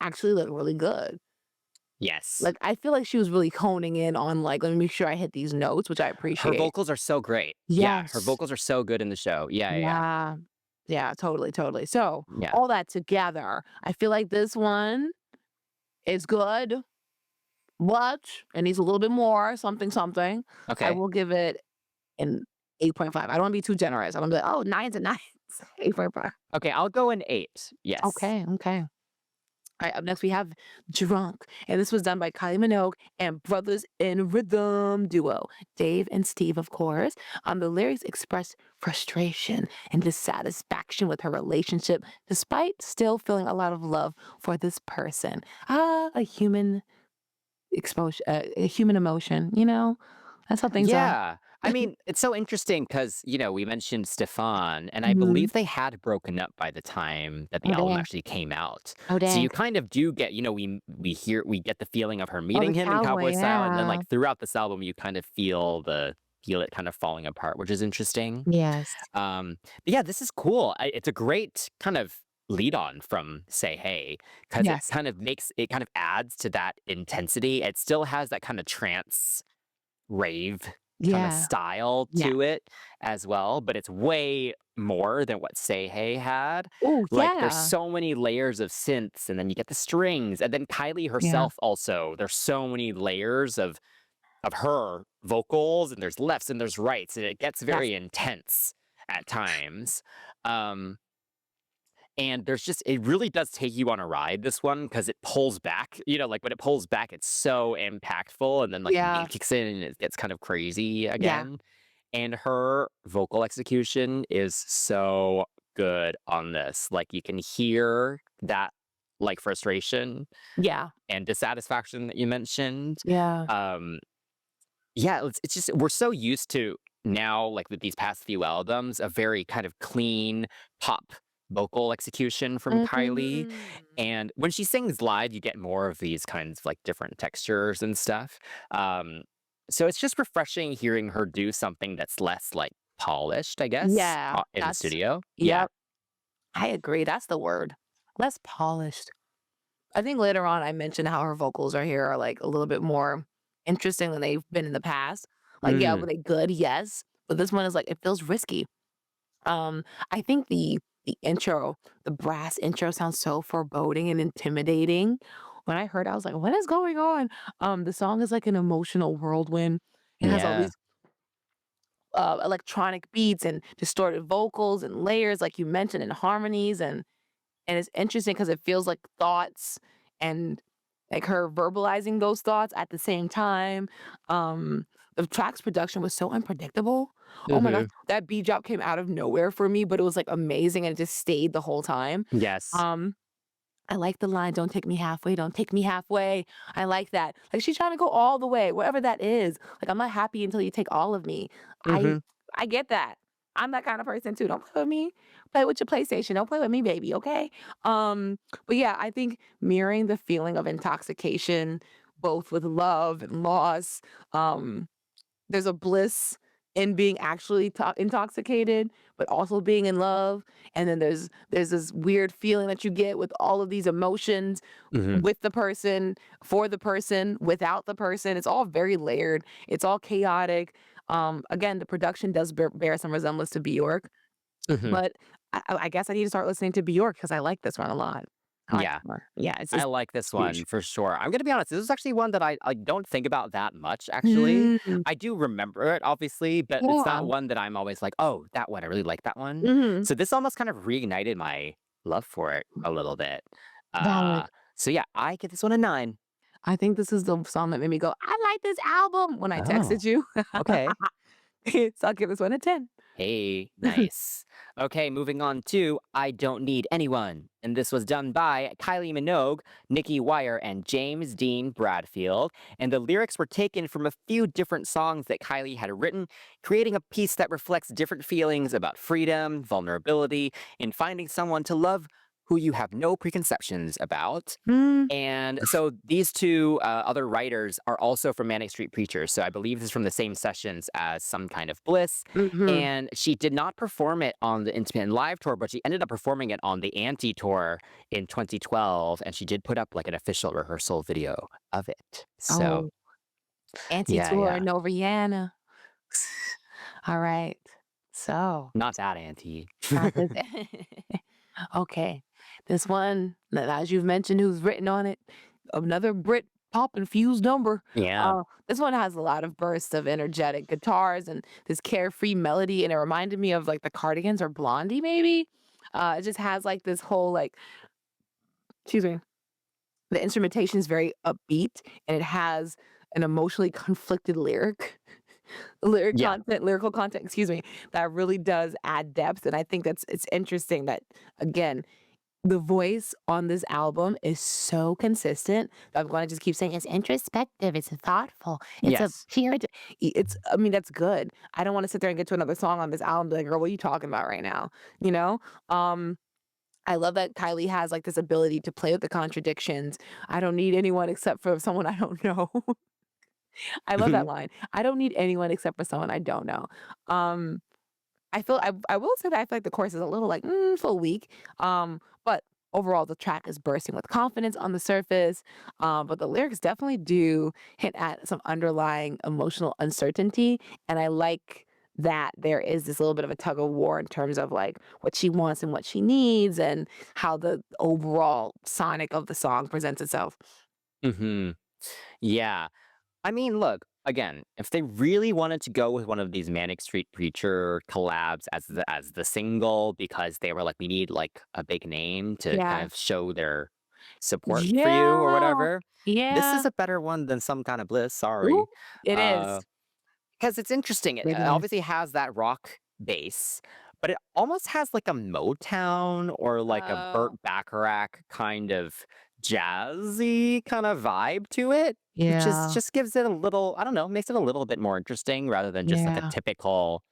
S1: actually, like, really good.
S2: Yes.
S1: Like, I feel like she was really honing in on, like, "Let me make sure I hit these notes," which I
S2: Her
S1: appreciate.
S2: vocals are so great. Yeah, her
S1: Yes.
S2: vocals are so good in the show. Yeah, yeah, yeah.
S1: Yeah. Yeah, totally, totally. So,
S2: Yeah.
S1: all that together, I feel like this one is good, but it needs a little bit more something, something. I
S2: Okay.
S1: will give it an 8.5. I don't wanna be too generous. I don't wanna be like, "Oh, 9's and 9's." 8.5.
S2: Okay, I'll go an 8. Yes.
S1: Okay, okay. Alright, up next we have Drunk, and this was done by Kylie Minogue and Brothers in Rhythm duo, Dave and Steve, of course. The lyrics express frustration and dissatisfaction with her relationship, despite still feeling a lot of love for this person. A human exposure, a human emotion, you know? That's how things are.
S2: Yeah. I mean, it's so interesting because, we mentioned Stefan, and I
S1: Mhm.
S2: believe they had broken up by the time that the
S1: Oh,
S2: album
S1: dang.
S2: actually came out.
S1: Oh,
S2: So
S1: dang.
S2: you kind of do get, we get the feeling of her
S1: Oh, the
S2: meeting him in
S1: cowboy,
S2: Cowboy Style, and then
S1: yeah.
S2: like throughout this album, you kind of feel it kind of falling apart, which is interesting.
S1: Yes.
S2: But yeah, this is cool. It's a great kind of lead on from Say Hey, because
S1: Yes.
S2: it kind of adds to that intensity. It still has that kind of trance rave kind of
S1: Yeah.
S2: style
S1: Yeah.
S2: to it as well, but it's way more than what Say Hey had.
S1: Oh,
S2: Like, there's
S1: yeah.
S2: so many layers of synths, and then you get the strings, and then Kylie
S1: Yeah.
S2: herself also. There's so many layers of her vocals, and there's lefts and there's rights, and it gets
S1: Yes.
S2: very intense at times. Um, and it really does take you on a ride, this one, because it pulls back. Like when it pulls back, it's so impactful. And then like the
S1: Yeah.
S2: beat kicks in and it gets kind of crazy
S1: Yeah.
S2: again. And her vocal execution is so good on this. Like you can hear that like frustration
S1: Yeah.
S2: and dissatisfaction that you mentioned.
S1: Yeah.
S2: Um, yeah, it's just we're so used to now, like with these past few albums, a very kind of clean pop vocal execution from Kylie.
S1: Mm.
S2: And when she sings live, you get more of these kinds of like different textures and stuff. Um, so it's just refreshing hearing her do something that's less like polished, I guess,
S1: Yeah,
S2: in the
S1: that's
S2: studio. Yeah.
S1: yep, I agree, that's the word. Less polished. I think later on I mentioned how her vocals are here are, like, a little bit more interesting than they've been in the past. Like, yeah,
S2: Mm,
S1: were they good? Yes, but this one is, like, it feels risky. I think the intro, the brass intro sounds so foreboding and intimidating. When I heard it, I was like, "What is going on?" The song is like an emotional whirlwind. It has all
S2: yeah.
S1: these electronic beats and distorted vocals and layers, like you mentioned, and harmonies, and it's interesting because it feels like thoughts and like her verbalizing those thoughts at the same time. Um, the track's production was so unpredictable. Oh my gosh,
S2: Hmm.
S1: that beat drop came out of nowhere for me, but it was like amazing and it just stayed the whole time.
S2: Yes.
S1: Um, I like the line, "Don't take me halfway, don't take me halfway." I like that. Like, she's trying to go all the way, whatever that is. Like, "I'm not happy until you take all of me." I
S2: Hmm.
S1: I get that. I'm that kind of person too. Don't play with me. Play with your PlayStation. Don't play with me, baby, okay? But yeah, I think mirroring the feeling of intoxication, both with love and loss, um there's a bliss in being actually intoxicated, but also being in love, and then there's this weird feeling that you get with all of these emotions
S2: Hmm.
S1: with the person, for the person, without the person. It's all very layered. It's all chaotic. Again, the production does bear some resemblance to Bjork,
S2: Hmm.
S1: but I guess I need to start listening to Bjork because I like this one a lot. I like
S2: Yeah.
S1: this one. Yeah,
S2: I
S1: it's
S2: like this
S1: huge.
S2: one for sure. I'm gonna be honest, this is actually one that I don't think about that much, actually.
S1: Mm,
S2: I do remember it, obviously, but it's
S1: yeah.
S2: not one that I'm always like, "Oh, that one, I really like that one."
S1: Mhm.
S2: So this almost kind of reignited my love for it a little bit.
S1: Valid.
S2: Uh, so yeah, I give this one a 9.
S1: I think this is the song that made me go, "I like this album," when I
S2: Oh,
S1: texted you.
S2: okay.
S1: So I'll give this one a 10.
S2: Hey, nice. Okay, moving on to I Don't Need Anyone. And this was done by Kylie Minogue, Nikki Wire, and James Dean Bradfield. And the lyrics were taken from a few different songs that Kylie had written, creating a piece that reflects different feelings about freedom, vulnerability, and finding someone to love who you have no preconceptions about.
S1: Mm,
S2: And so these two other writers are also from Manic Street Preachers. So I believe this is from the same sessions as Some Kind of Bliss.
S1: mhm.
S2: And she did not perform it on the Intimate and Live tour, but she ended up performing it on the Anti tour in 2012. And she did put up like an official rehearsal video of it. So
S1: Oh,
S2: yeah,
S1: Anti-Tour,
S2: yeah.
S1: no Rihanna. Alright. So,
S2: Not that Anti.
S1: not this okay. This one, that as you've mentioned, who's written on it, another Brit pop infused number.
S2: Yeah.
S1: This one has a lot of bursts of energetic guitars and this carefree melody, and it reminded me of like the Cardigans or Blondie, maybe. It just has like this whole like, excuse me, the instrumentation is very upbeat and it has an emotionally conflicted
S2: Yeah.
S1: lyrical content, excuse me, that really does add depth. And I think it's interesting that again, the voice on this album is so consistent that I'm gonna just keep saying it's introspective, it's thoughtful, it's a
S2: Yes.
S1: here to it's I mean, that's good. I don't wanna sit there and get to another song on this album and be like, "Girl, what are you talking about right now?" You know? Um, I love that Kylie has, like, this ability to play with the contradictions. "I don't need anyone except for someone I don't know." I love that line. "I don't need anyone except for someone I don't know." Um I will say that I feel like the chorus is a little like, it's a little weak. But overall the track is bursting with confidence on the surface. But the lyrics definitely do hint at some underlying emotional uncertainty. And I like that there is this little bit of a tug of war in terms of like what she wants and what she needs and how the overall sonic of the song presents itself.
S2: Hmm. Yeah. I mean, look, again, if they really wanted to go with one of these Manic Street Preacher collabs as the single because they were like, we need like a big name to kind
S1: Yeah.
S2: of show their support for you or
S1: Yeah.
S2: whatever, this is
S1: Yeah.
S2: a better one than Some Kind of Bliss,
S1: Ooh,
S2: sorry.
S1: it is.
S2: Uh, because it's interesting. It
S1: It is.
S2: obviously has that rock bass, but it almost has like a Motown or like a Burt
S1: Oh.
S2: Bacharach kind of jazzy kind of vibe to it, which is
S1: Yeah.
S2: just gives it a little, I don't know, makes it a little bit more interesting rather than just like a
S1: Yeah.
S2: typical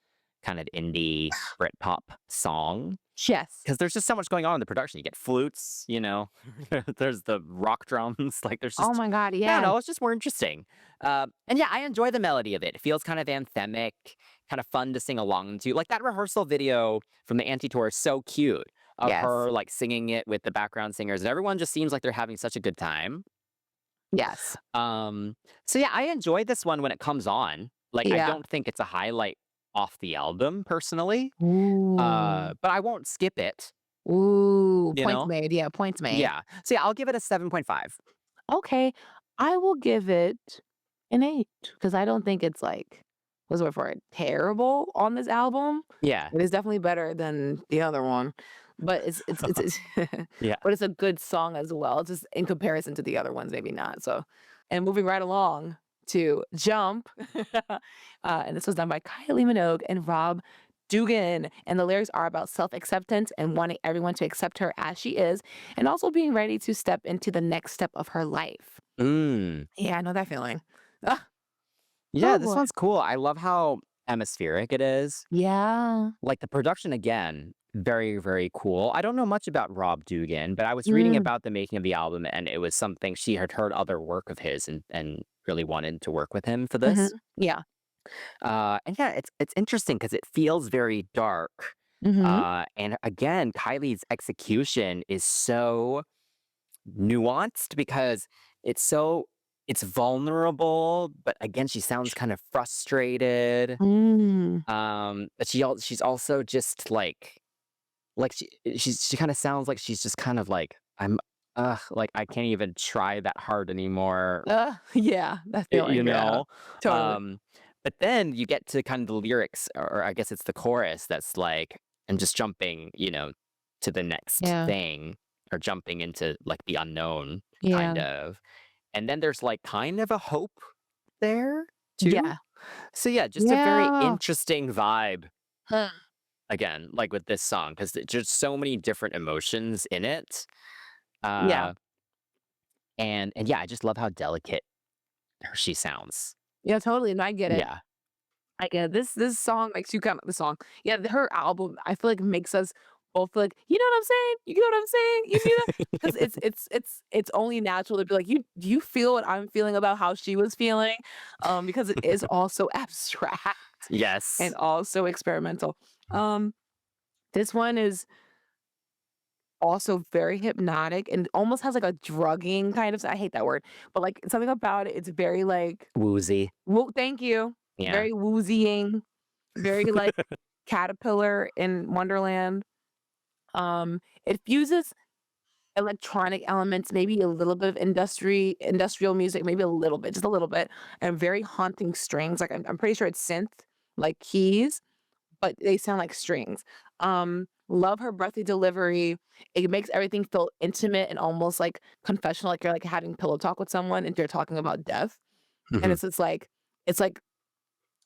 S2: kind of indie Britpop song.
S1: Yes.
S2: Because there's just so much going on in the production. You get flutes, there's the rock drums. Like there's
S1: Oh
S2: just,
S1: my God.
S2: I don't
S1: Yes.
S2: know, it's just more interesting. And yeah, I enjoy the melody of it. It feels kind of anthemic, kind of fun to sing along to. Like that rehearsal video from the anti tour is so cute of
S1: Yes.
S2: her like singing it with the background singers, and everyone just seems like they're having such a good time.
S1: Yes.
S2: Um, so yeah, I enjoy this one when it comes on. Like I
S1: Yeah.
S2: don't think it's a highlight off the album personally,
S1: Ooh.
S2: but I won't skip it.
S1: Ooh.
S2: You
S1: Points
S2: know?
S1: made. Yeah. Points made.
S2: Yeah. So yeah, I'll give it a 7.5.
S1: Okay. I will give it an 8 because I don't think it's like, what's the word for it? Terrible on this album.
S2: Yeah.
S1: It is definitely better than the other one, but it's
S2: Yeah.
S1: but it's a good song as well, just in comparison to the other ones, maybe not. So, and moving right along to Jump, and this was done by Kylie Minogue and Rob Dugan, and the lyrics are about self-acceptance and wanting everyone to accept her as she is, and also being ready to step into the next step of her life.
S2: Mm.
S1: Yeah, I know that feeling. Ah,
S2: Yeah,
S1: oh
S2: this
S1: boy.
S2: one's cool. I love how atmospheric it is.
S1: Yeah.
S2: Like the production again, very, very cool. I don't know much about Rob Dugan, but I was reading
S1: Mm,
S2: about the making of the album and it was something she had heard other work of his and really wanted to work with him for
S1: mhm.
S2: this.
S1: Yeah.
S2: And yeah, it's interesting because it feels very dark.
S1: Mhm.
S2: And again, Kylie's execution is so nuanced because it's so it's vulnerable, but again, she sounds kind of frustrated.
S1: Mm.
S2: But she's also just like she kind of sounds like she's just kind of like like I can't even try that hard anymore,
S1: Yeah, that
S2: you
S1: feeling, yeah.
S2: know.
S1: Totally.
S2: Um, but then you get to kind of the lyrics, or I guess it's the chorus that's like, and just jumping, to the next
S1: Yeah.
S2: thing or jumping into like the unknown, kind
S1: Yeah.
S2: of. And then there's like kind of a hope there too.
S1: Yeah.
S2: So yeah, just a very
S1: Yeah.
S2: interesting vibe
S1: Huh.
S2: again, like with this song, because there's just so many different emotions in it.
S1: Yeah.
S2: Uh, and yeah, I just love how delicate she sounds.
S1: Yeah, totally, and I get it.
S2: Yeah.
S1: I get it. This song makes you come the song. Yeah, her album, I feel like makes us both feel like, "You know what I'm saying? You get what I'm saying? You see that?" 'Cause it's only natural to be like, Do you feel what I'm feeling about how she was feeling?" Because it is also abstract and
S2: Yes.
S1: also experimental. Um, this one is also very hypnotic and almost has, like, a drugging kind of I hate that word, but, like, something about it, it's very, like
S2: Woozy.
S1: woo thank you.
S2: Yeah.
S1: Very woozying, very, like, caterpillar in Wonderland. It fuses electronic elements, maybe a little bit of industrial music, maybe a little bit, just a little bit, and very haunting strings, like, I'm pretty sure it's synth, like, keys, but they sound like strings. Love her breathy delivery. It makes everything feel intimate and almost like confessional, like you're like having pillow talk with someone and you're talking about death. And
S2: Mhm.
S1: it's like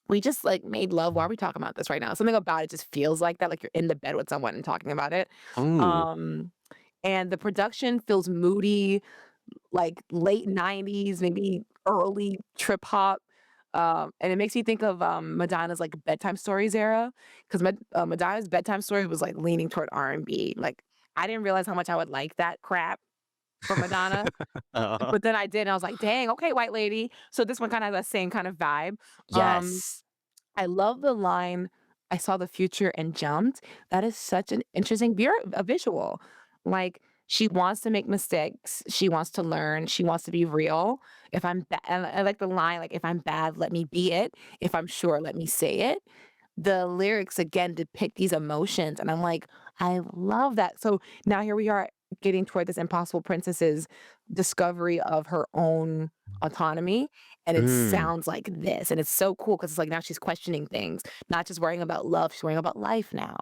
S1: we just like made love. Why are we talking about this right now? Something about it just feels like that, like you're in the bed with someone and talking about it.
S2: Ooh.
S1: Um, and the production feels moody, like late 90s, maybe early trip hop. And it makes me think of Madonna's like bedtime stories era because Madonna's bedtime story was like leaning toward R&B. Like I didn't realize how much I would like that crap for Madonna,
S2: Uh,
S1: but then I did, and I was like, "Dang, okay, white lady." So this one kind of has that same kind of vibe. Um,
S2: yes.
S1: I love the line, "I saw the future and jumped." That is such an interesting a visual. Like, she wants to make mistakes, she wants to learn, she wants to be real. If I'm bad, and I like the line, like, "If I'm bad, let me be it. If I'm sure, let me say it." The lyrics, again, depict these emotions, and I'm like, "I love that." So, now here we are getting toward this Impossible Princess's discovery of her own autonomy, and it
S2: Mm.
S1: sounds like this, and it's so cool because it's like now she's questioning things, not just worrying about love, she's worrying about life now,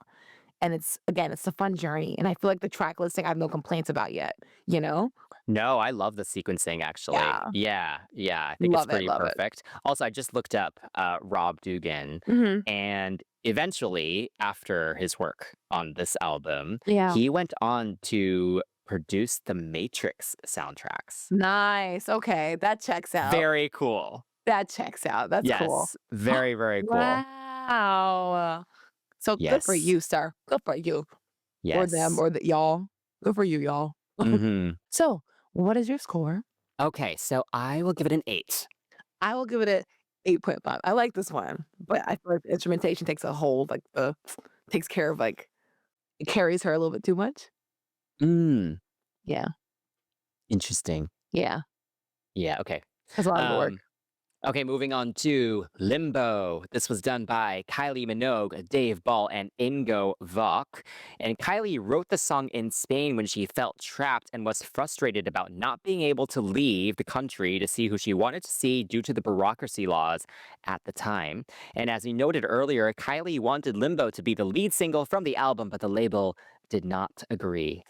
S1: and it's again, it's a fun journey, and I feel like the track listing I have no complaints about yet, you know?
S2: No, I love the sequencing actually.
S1: Yeah.
S2: Yeah, yeah, I think it's
S1: Love it,
S2: pretty
S1: love it.
S2: perfect. Also, I just looked up Rob Dugan,
S1: Mhm.
S2: and eventually, after his work on this album,
S1: Yeah.
S2: he went on to produced the Matrix soundtracks.
S1: Nice. Okay, that checks out.
S2: Very cool.
S1: That checks out. That's cool.
S2: Yes, very, very cool.
S1: Wow. So good for
S2: Yes,
S1: you, sir. Good for you. Or them
S2: yes.
S1: or the y'all. Good for you, y'all.
S2: Mhm.
S1: So, what is your score?
S2: Okay, so I will give it an 8.
S1: I will give it a 8.5. I like this one, but I feel like the instrumentation takes a hold, like, takes care of, like it carries her a little bit too much.
S2: Mm,
S1: Yeah,
S2: interesting.
S1: yeah.
S2: Yeah, okay.
S1: That's a lot of work.
S2: Um Okay, moving on to Limbo. This was done by Kylie Minogue, Dave Ball, and Ingo Vok. And Kylie wrote the song in Spain when she felt trapped and was frustrated about not being able to leave the country to see who she wanted to see due to the bureaucracy laws at the time. And as we noted earlier, Kylie wanted Limbo to be the lead single from the album, but the label did not agree.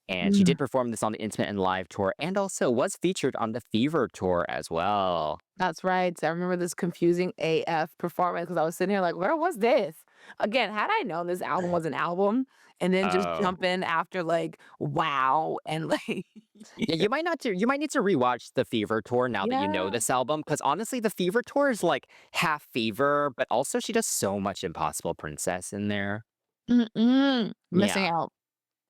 S2: And she
S1: Mm,
S2: did perform this on the Intimate and Live tour and also was featured on the Fever tour as well.
S1: that's right. I remember this confusing AF performance because I was sitting here like, "Where was this?" Again, had I known this album was an album and then just
S2: Oh.
S1: jump in after, like, "Wow," and, like
S2: Yeah, you might need to rewatch the Fever tour now that you know
S1: Yeah.
S2: this album, because honestly, the Fever tour is like half Fever, but also she does so much Impossible Princess in there.
S1: Mm-mm. Missing
S2: Yeah.
S1: out.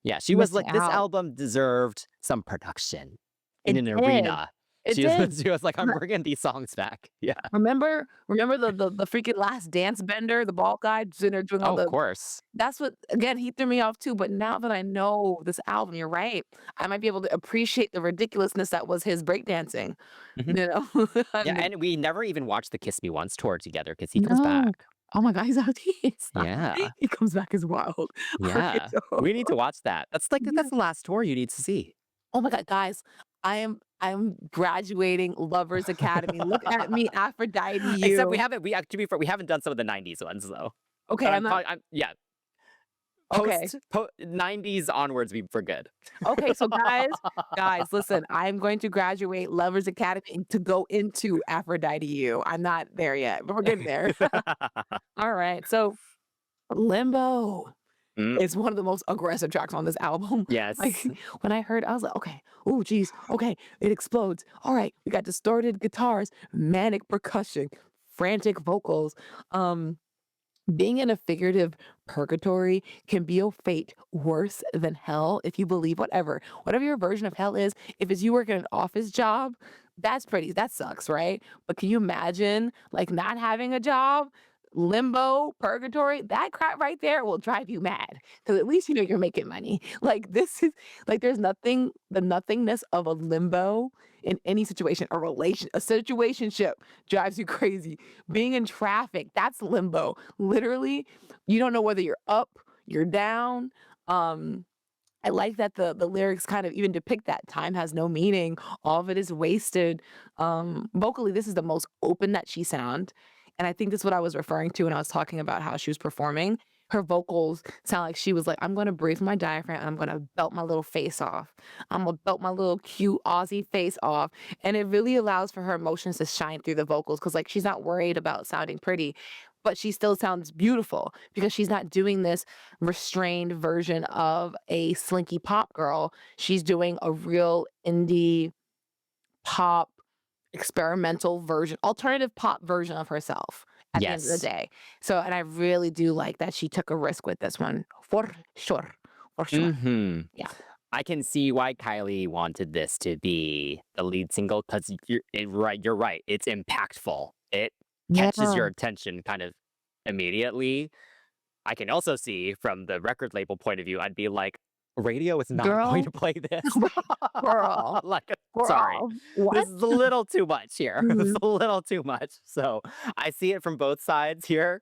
S2: Yeah, she was
S1: Missing
S2: like, this
S1: out.
S2: album deserved some production in
S1: It
S2: an
S1: did.
S2: arena.
S1: It did.
S2: She was like, I'm bringing these songs back. Yeah.
S1: Remember the freaking Last Dance Bender, the bald guy sitting there doing all
S2: Oh, of
S1: the
S2: course.
S1: that's what again, he threw me off too, but now that I know this album, you're right. I might be able to appreciate the ridiculousness that was his breakdancing,
S2: Mhm.
S1: you know?
S2: Yeah,
S1: And
S2: and we never even watched the Kiss Me Once tour together because he comes
S1: no.
S2: back.
S1: Oh my god, he's out he's
S2: Yeah.
S1: he comes back as wild. Alright,
S2: Yeah.
S1: so
S2: We need to watch that.
S1: yeah.
S2: That's the last tour you need to see.
S1: Oh my god, guys, I'm graduating Lovers Academy. Look at me, Aphrodite
S2: Except
S1: you.
S2: to be fair, we haven't done some of the 90s ones though.
S1: Okay,
S2: But
S1: I'm not
S2: I'm yeah,
S1: okay.
S2: 90s onwards, we're good.
S1: Okay, so guys, listen, I'm going to graduate Lovers Academy to go into Aphrodite U. I'm not there yet, but we're getting there. All right, so Limbo
S2: Mm,
S1: is one of the most aggressive tracks on this album. Like
S2: yes.
S1: when I heard, I was like, okay, oh geez, okay, it explodes. All right, we got distorted guitars, manic percussion, frantic vocals. Um, Being in a figurative purgatory can be a fate worse than hell if you believe whatever your version of hell is. If it's you working an office job, that sucks, right? But can you imagine like not having a job? Limbo, purgatory, that crap right there will drive you mad because at least you know you're making money. Like this is like there's nothing, the nothingness of a limbo in any situation, a situationship drives you crazy. Being in traffic, that's limbo. Literally, you don't know whether you're up, you're down. Um, I like that the lyrics kind of even depict that time has no meaning. All of it is wasted. Vocally, this is the most open that she sound. And I think that's what I was referring to when I was talking about how she was performing. Her vocals sound like she was like, I'm gonna breathe my diaphragm and I'm gonna belt my little face off. I'm gonna belt my little cute Aussie face off. And it really allows for her emotions to shine through the vocals because like she's not worried about sounding pretty, but she still sounds beautiful because she's not doing this restrained version of a slinky pop girl. She's doing a real indie pop experimental version, alternative pop version of herself at the end of the
S2: Yes.
S1: day. So, and I really do like that she took a risk with this one for sure. For sure.
S2: Mhm.
S1: Yeah.
S2: I can see why Kylie wanted this to be the lead single 'cause you're right, it's impactful. It catches
S1: Yeah.
S2: your attention kind of immediately. I can also see from the record label point of view, I'd be like, radio is not going
S1: Girl,
S2: to play this.
S1: girl,
S2: Like, sorry,
S1: girl.
S2: this
S1: What?
S2: is a little too much here. It's
S1: Mhm.
S2: a little too much. So I see it from both sides here.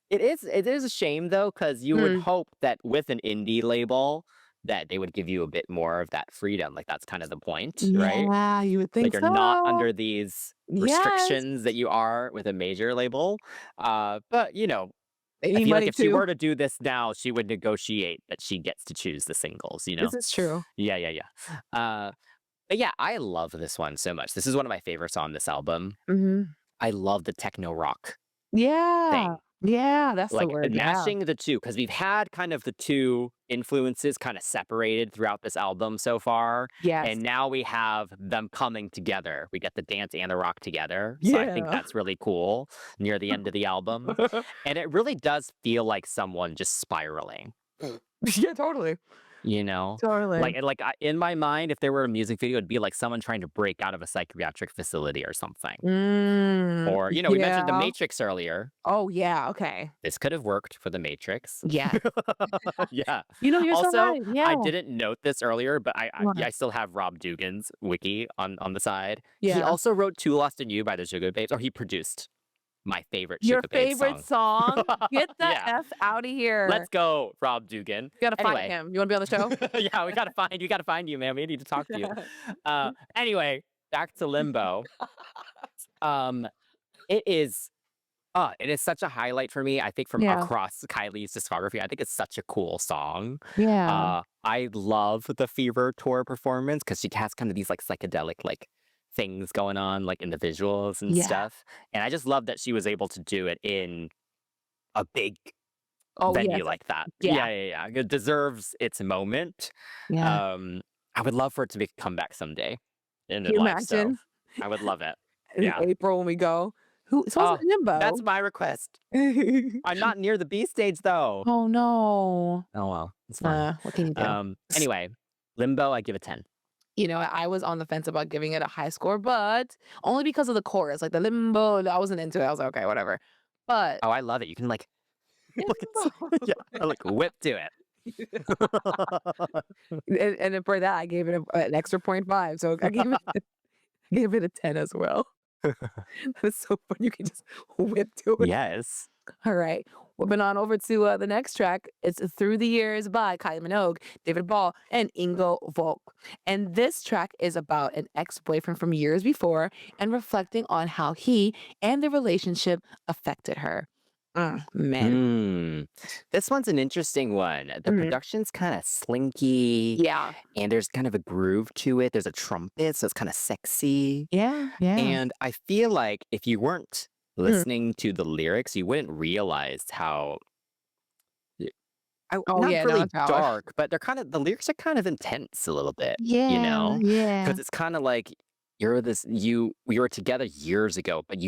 S2: It is a shame though, because you would
S1: Mm.
S2: hope that with an indie label that they would give you a bit more of that freedom. Like that's kind of the point, right?
S1: Yeah, you would
S2: Like
S1: think
S2: you're not
S1: so.
S2: under these
S1: Yes.
S2: restrictions that you are with a major label. But
S1: They
S2: I
S1: need
S2: feel like
S1: money
S2: if she
S1: too.
S2: were to do this now, she would negotiate that she gets to choose the singles, you know?
S1: This is true.
S2: Yeah, yeah, yeah. But yeah, I love this one so much. This is one of my favorites on this album.
S1: Mhm.
S2: I love the techno rock
S1: Yeah.
S2: thing.
S1: Yeah, that's the
S2: Like,
S1: word. Yeah.
S2: mashing the 2, because 'cause we've had kind of the 2 influences kinda separated throughout this album so far,
S1: Yes.
S2: and now we have them coming together. We get the dance and the rock together, so I think
S1: Yeah.
S2: that's really cool near the end of the album, and it really does feel like someone just spiraling.
S1: Yeah, totally.
S2: You know?
S1: Totally.
S2: In my mind, if there were a music video, it'd be like someone trying to break out of a psychiatric facility or something.
S1: Mm,
S2: Or, we mentioned The
S1: yeah.
S2: Matrix earlier.
S1: Oh, yeah, okay.
S2: This could have worked for The Matrix.
S1: Yes.
S2: Yeah.
S1: You're so
S2: Also,
S1: right. Yeah.
S2: I didn't note this earlier, but
S1: What?
S2: I still have Rob Dugan's wiki on the side. He
S1: Yeah.
S2: also wrote "Too Lost in You" by the Sugar Babes, or he produced my favorite
S1: Your
S2: Sugar Babes
S1: favorite
S2: song.
S1: song? Get the
S2: Yeah.
S1: F out of
S2: Let's
S1: here.
S2: go, Rob Dugan.
S1: You gotta find
S2: Anyway.
S1: him. You wanna be on the show?
S2: Yeah, we gotta find you, man. We need to talk to you. Anyway, back to Limbo. Um, it is it is such a highlight for me, I think, from
S1: Yeah.
S2: across Kylie's discography. I think it's such a cool song.
S1: Yeah.
S2: I love the Fever tour performance because she has kind of these like psychedelic like things going on like in the visuals and
S1: Yeah.
S2: stuff. And I just love that she was able to do it in a big
S1: Oh, yes.
S2: venue like that.
S1: Yeah.
S2: Yeah. It deserves its moment.
S1: Yeah.
S2: Um, I would love for it to be come back someday in
S1: Can you
S2: life, so
S1: imagine
S2: I would love it.
S1: in
S2: Yeah.
S1: April when we go? So was
S2: Oh,
S1: it Limbo?
S2: that's my request. I'm not near the B stage though.
S1: Oh, no.
S2: Oh well, it's fine.
S1: What can you do?
S2: Anyway, Limbo, I give a 10.
S1: I was on the fence about giving it a high score, but only because of the chorus, like the limbo. I wasn't into it. I was like, okay, whatever. But
S2: Oh, I love it. You can like look at
S1: limbo.
S2: yeah, I like whip to it.
S1: And then for that, I gave it an extra point 5. So I gave it I gave it a 10 as well. That's so fun. You can just whip to it.
S2: Yes.
S1: All right. Moving on over to the next track. It's Through the Years by Kylie Minogue, David Ball, and Ingo Volk. And this track is about an ex boyfriend from years before and reflecting on how he and the relationship affected her. Man.
S2: Mm. This one's an interesting one. The
S1: Mhm.
S2: production's kind of slinky
S1: Yeah.
S2: and there's kind of a groove to it. There's a trumpet, so it's kind of sexy.
S1: Yeah. Yeah.
S2: And I feel like if you weren't
S1: Mhm.
S2: listening to the lyrics, you wouldn't realize how y-
S1: Oh,
S2: not
S1: yeah. No,
S2: really
S1: it's how.
S2: dark, but the lyrics are kind of intense a little bit,
S1: Yeah.
S2: because
S1: Yeah.
S2: it's kind of like we were together years ago, but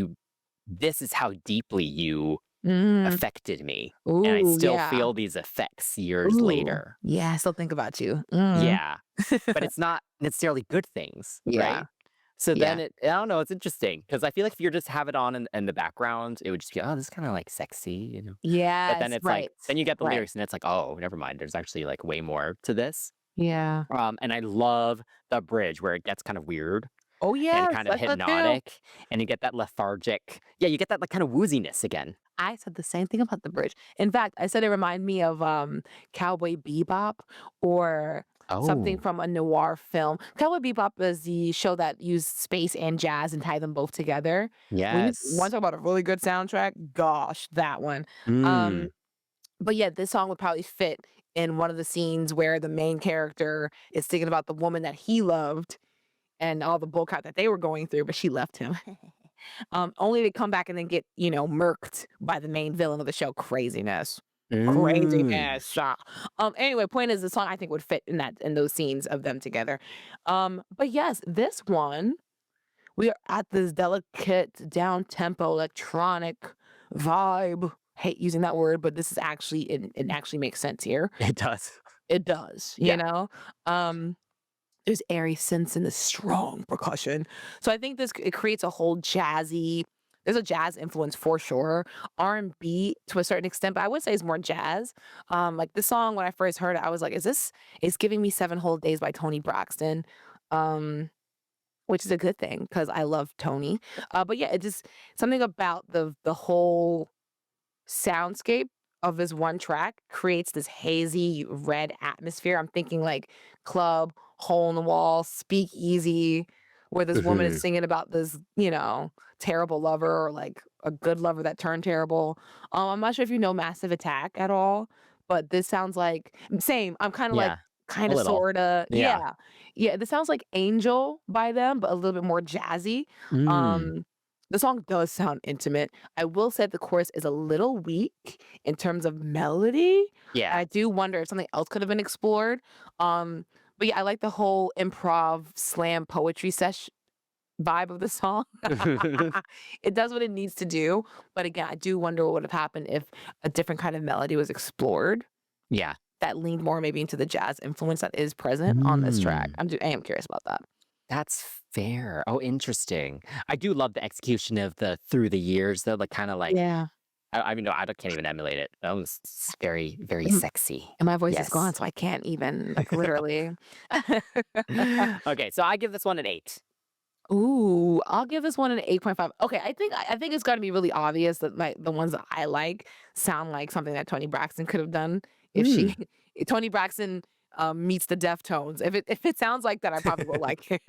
S2: this is how deeply you
S1: Mm.
S2: affected me, and I
S1: Ooh,
S2: still
S1: yeah.
S2: feel these effects years
S1: Ooh.
S2: later.
S1: Yeah. I still think about you. Mm.
S2: Yeah, but it's not necessarily good things,
S1: Yeah.
S2: right? So then
S1: Yeah.
S2: I don't know, it's interesting because I feel like if you just have it on in the background, it would just be, oh, this is kind of like sexy, But then
S1: Yes.
S2: it's like,
S1: Right.
S2: then you get the
S1: Right.
S2: lyrics and it's like, oh, never mind. There's actually like way more to this.
S1: Yeah.
S2: And I love the bridge where it gets kind of weird
S1: Oh,
S2: and
S1: yes,
S2: kind of
S1: that's that too.
S2: hypnotic, and you get that lethargic. Yeah, you get that like kind of wooziness again.
S1: I said the same thing about the bridge. In fact, I said it reminded me of, Cowboy Bebop or something
S2: Oh,
S1: from a noir film. Cowboy Bebop is the show that used space and jazz and tied them both together. When you
S2: yes.
S1: wanna talk about a really good soundtrack, gosh, that one.
S2: Mm.
S1: Um, but yeah, this song would probably fit in one of the scenes where the main character is thinking about the woman that he loved and all the bullcrap that they were going through, but she left him. Only to come back and then get, murked by the main villain of the show. Craziness.
S2: Mm.
S1: Craziness. Anyway, point is the song I think would fit in those scenes of them together. But yes, this one, we are at this delicate down tempo electronic vibe. Hate using that word, but this is actually it actually makes sense here.
S2: It does.
S1: It does, you
S2: Yeah.
S1: know? Um there's airy synths and the strong percussion. So I think it creates a whole jazzy there's a jazz influence for sure. R&B to a certain extent, but I would say it's more jazz. Like this song when I first heard it, I was like, it's giving me 7 Whole Days by Tony Braxton. Um, which is a good thing because I love Tony. But yeah, it just something about the whole soundscape of this one track creates this hazy red atmosphere. I'm thinking like club, hole in the wall, speak easy, where this woman is
S2: Mhm.
S1: singing about this, terrible lover or like a good lover that turned terrible. I'm not sure if you know Massive Attack at all, but this sounds like same. I'm kind of like
S2: Yeah. A
S1: kind of
S2: little.
S1: sorta
S2: Yeah.
S1: yeah. Yeah, this sounds like Angel by them, but a little bit more jazzy.
S2: Mm.
S1: Um The song does sound intimate. I will say the chorus is a little weak in terms of melody.
S2: Yeah.
S1: I do wonder if something else could have been explored. Um, but yeah, I like the whole improv slam poetry sesh vibe of the song. It does what it needs to do, but again, I do wonder what would have happened if a different kind of melody was explored
S2: Yeah.
S1: that leaned more maybe into the jazz influence that is present on this track.
S2: Mm,
S1: I am curious about that.
S2: that's fair. Oh, interesting. I do love the execution of the through the years though, like kind of like
S1: Yeah.
S2: I mean, no, can't even emulate it. That was very, very
S1: Mm,
S2: sexy.
S1: and my voice is gone,
S2: Yes.
S1: so I can't even, like, literally.
S2: Okay, so I give this one an 8.
S1: Ooh, I'll give this one an 8.5. Okay, I think it's gotta be really obvious that the ones that I like sound like something that Toni Braxton could have done if she
S2: Mm.
S1: if Toni Braxton, meets the Deftones. If it sounds like that, I probably will like it.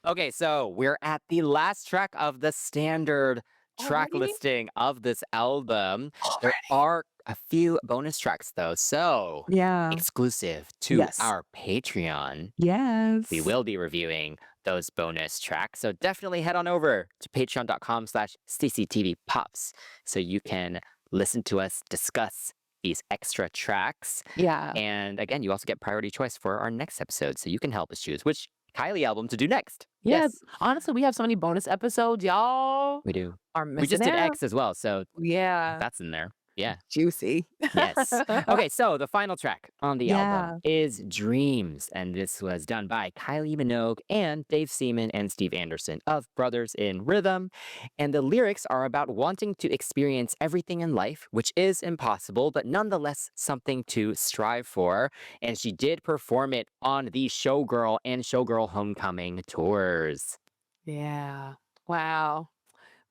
S2: Okay, so we're at the last track of the standard track
S1: Already?
S2: listing of this album. There
S1: Already?
S2: are a few bonus tracks though, so
S1: Yeah.
S2: exclusive to
S1: Yes.
S2: our Patreon. We
S1: Yes.
S2: will be reviewing those bonus tracks. So definitely head on over to patreon.com/StaceyTVPops so you can listen to us discuss these extra tracks.
S1: Yeah.
S2: And again, you also get priority choice for our next episode. So you can help us choose which Kylie album to do next.
S1: Yeah,
S2: Yes,
S1: honestly, we have so many bonus episodes, y'all
S2: we do.
S1: are
S2: We just
S1: missing
S2: did
S1: out.
S2: X as well. So
S1: Yeah,
S2: that's in there. Yeah.
S1: juicy.
S2: Yes. Okay, so the final track on the album
S1: Yeah.
S2: is Dreams, and this was done by Kylie Minogue and Dave Seaman and Steve Anderson of Brothers in Rhythm. And the lyrics are about wanting to experience everything in life, which is impossible, but nonetheless something to strive for. And she did perform it on the Showgirl and Showgirl Homecoming tours.
S1: Yeah. Wow.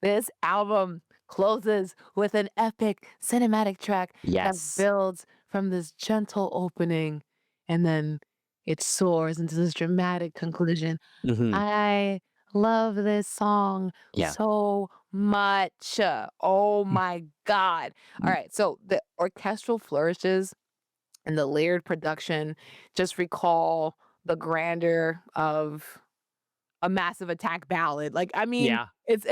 S1: This album closes with an epic cinematic track that
S2: Yes.
S1: builds from this gentle opening and then it soars into this dramatic conclusion.
S2: Hmm.
S1: I love this song
S2: Yeah.
S1: so much. Oh my God. All right. So the orchestral flourishes and the layered production just recall the grandeur of a Massive Attack ballad. Like, I mean,
S2: Yeah.
S1: it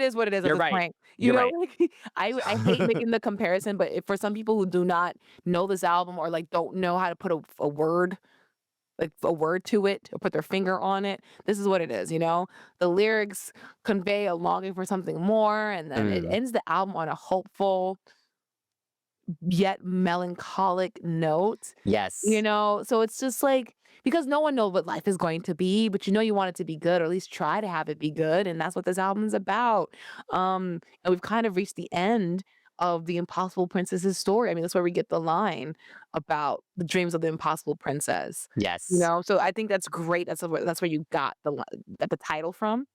S1: is what it is at
S2: You're
S1: this
S2: right.
S1: point. You
S2: You're
S1: know,
S2: right.
S1: like, I hate making the comparison, but if for some people who do not know this album or, like, don't know how to put a word, like, a word to it or put their finger on it, this is what it is, you know? The lyrics convey a longing for something more, and then it
S2: Mm.
S1: ends the album on a hopeful yet melancholic note, you
S2: Yes.
S1: know? So it's just like because no one knows what life is going to be, but you know you want it to be good or at least try to have it be good, and that's what this album's about. And we've kind of reached the end of the Impossible Princess's story. I mean, that's where we get the line about the dreams of the impossible princess. You
S2: Yes.
S1: know? So I think that's great. That's where you got the title from.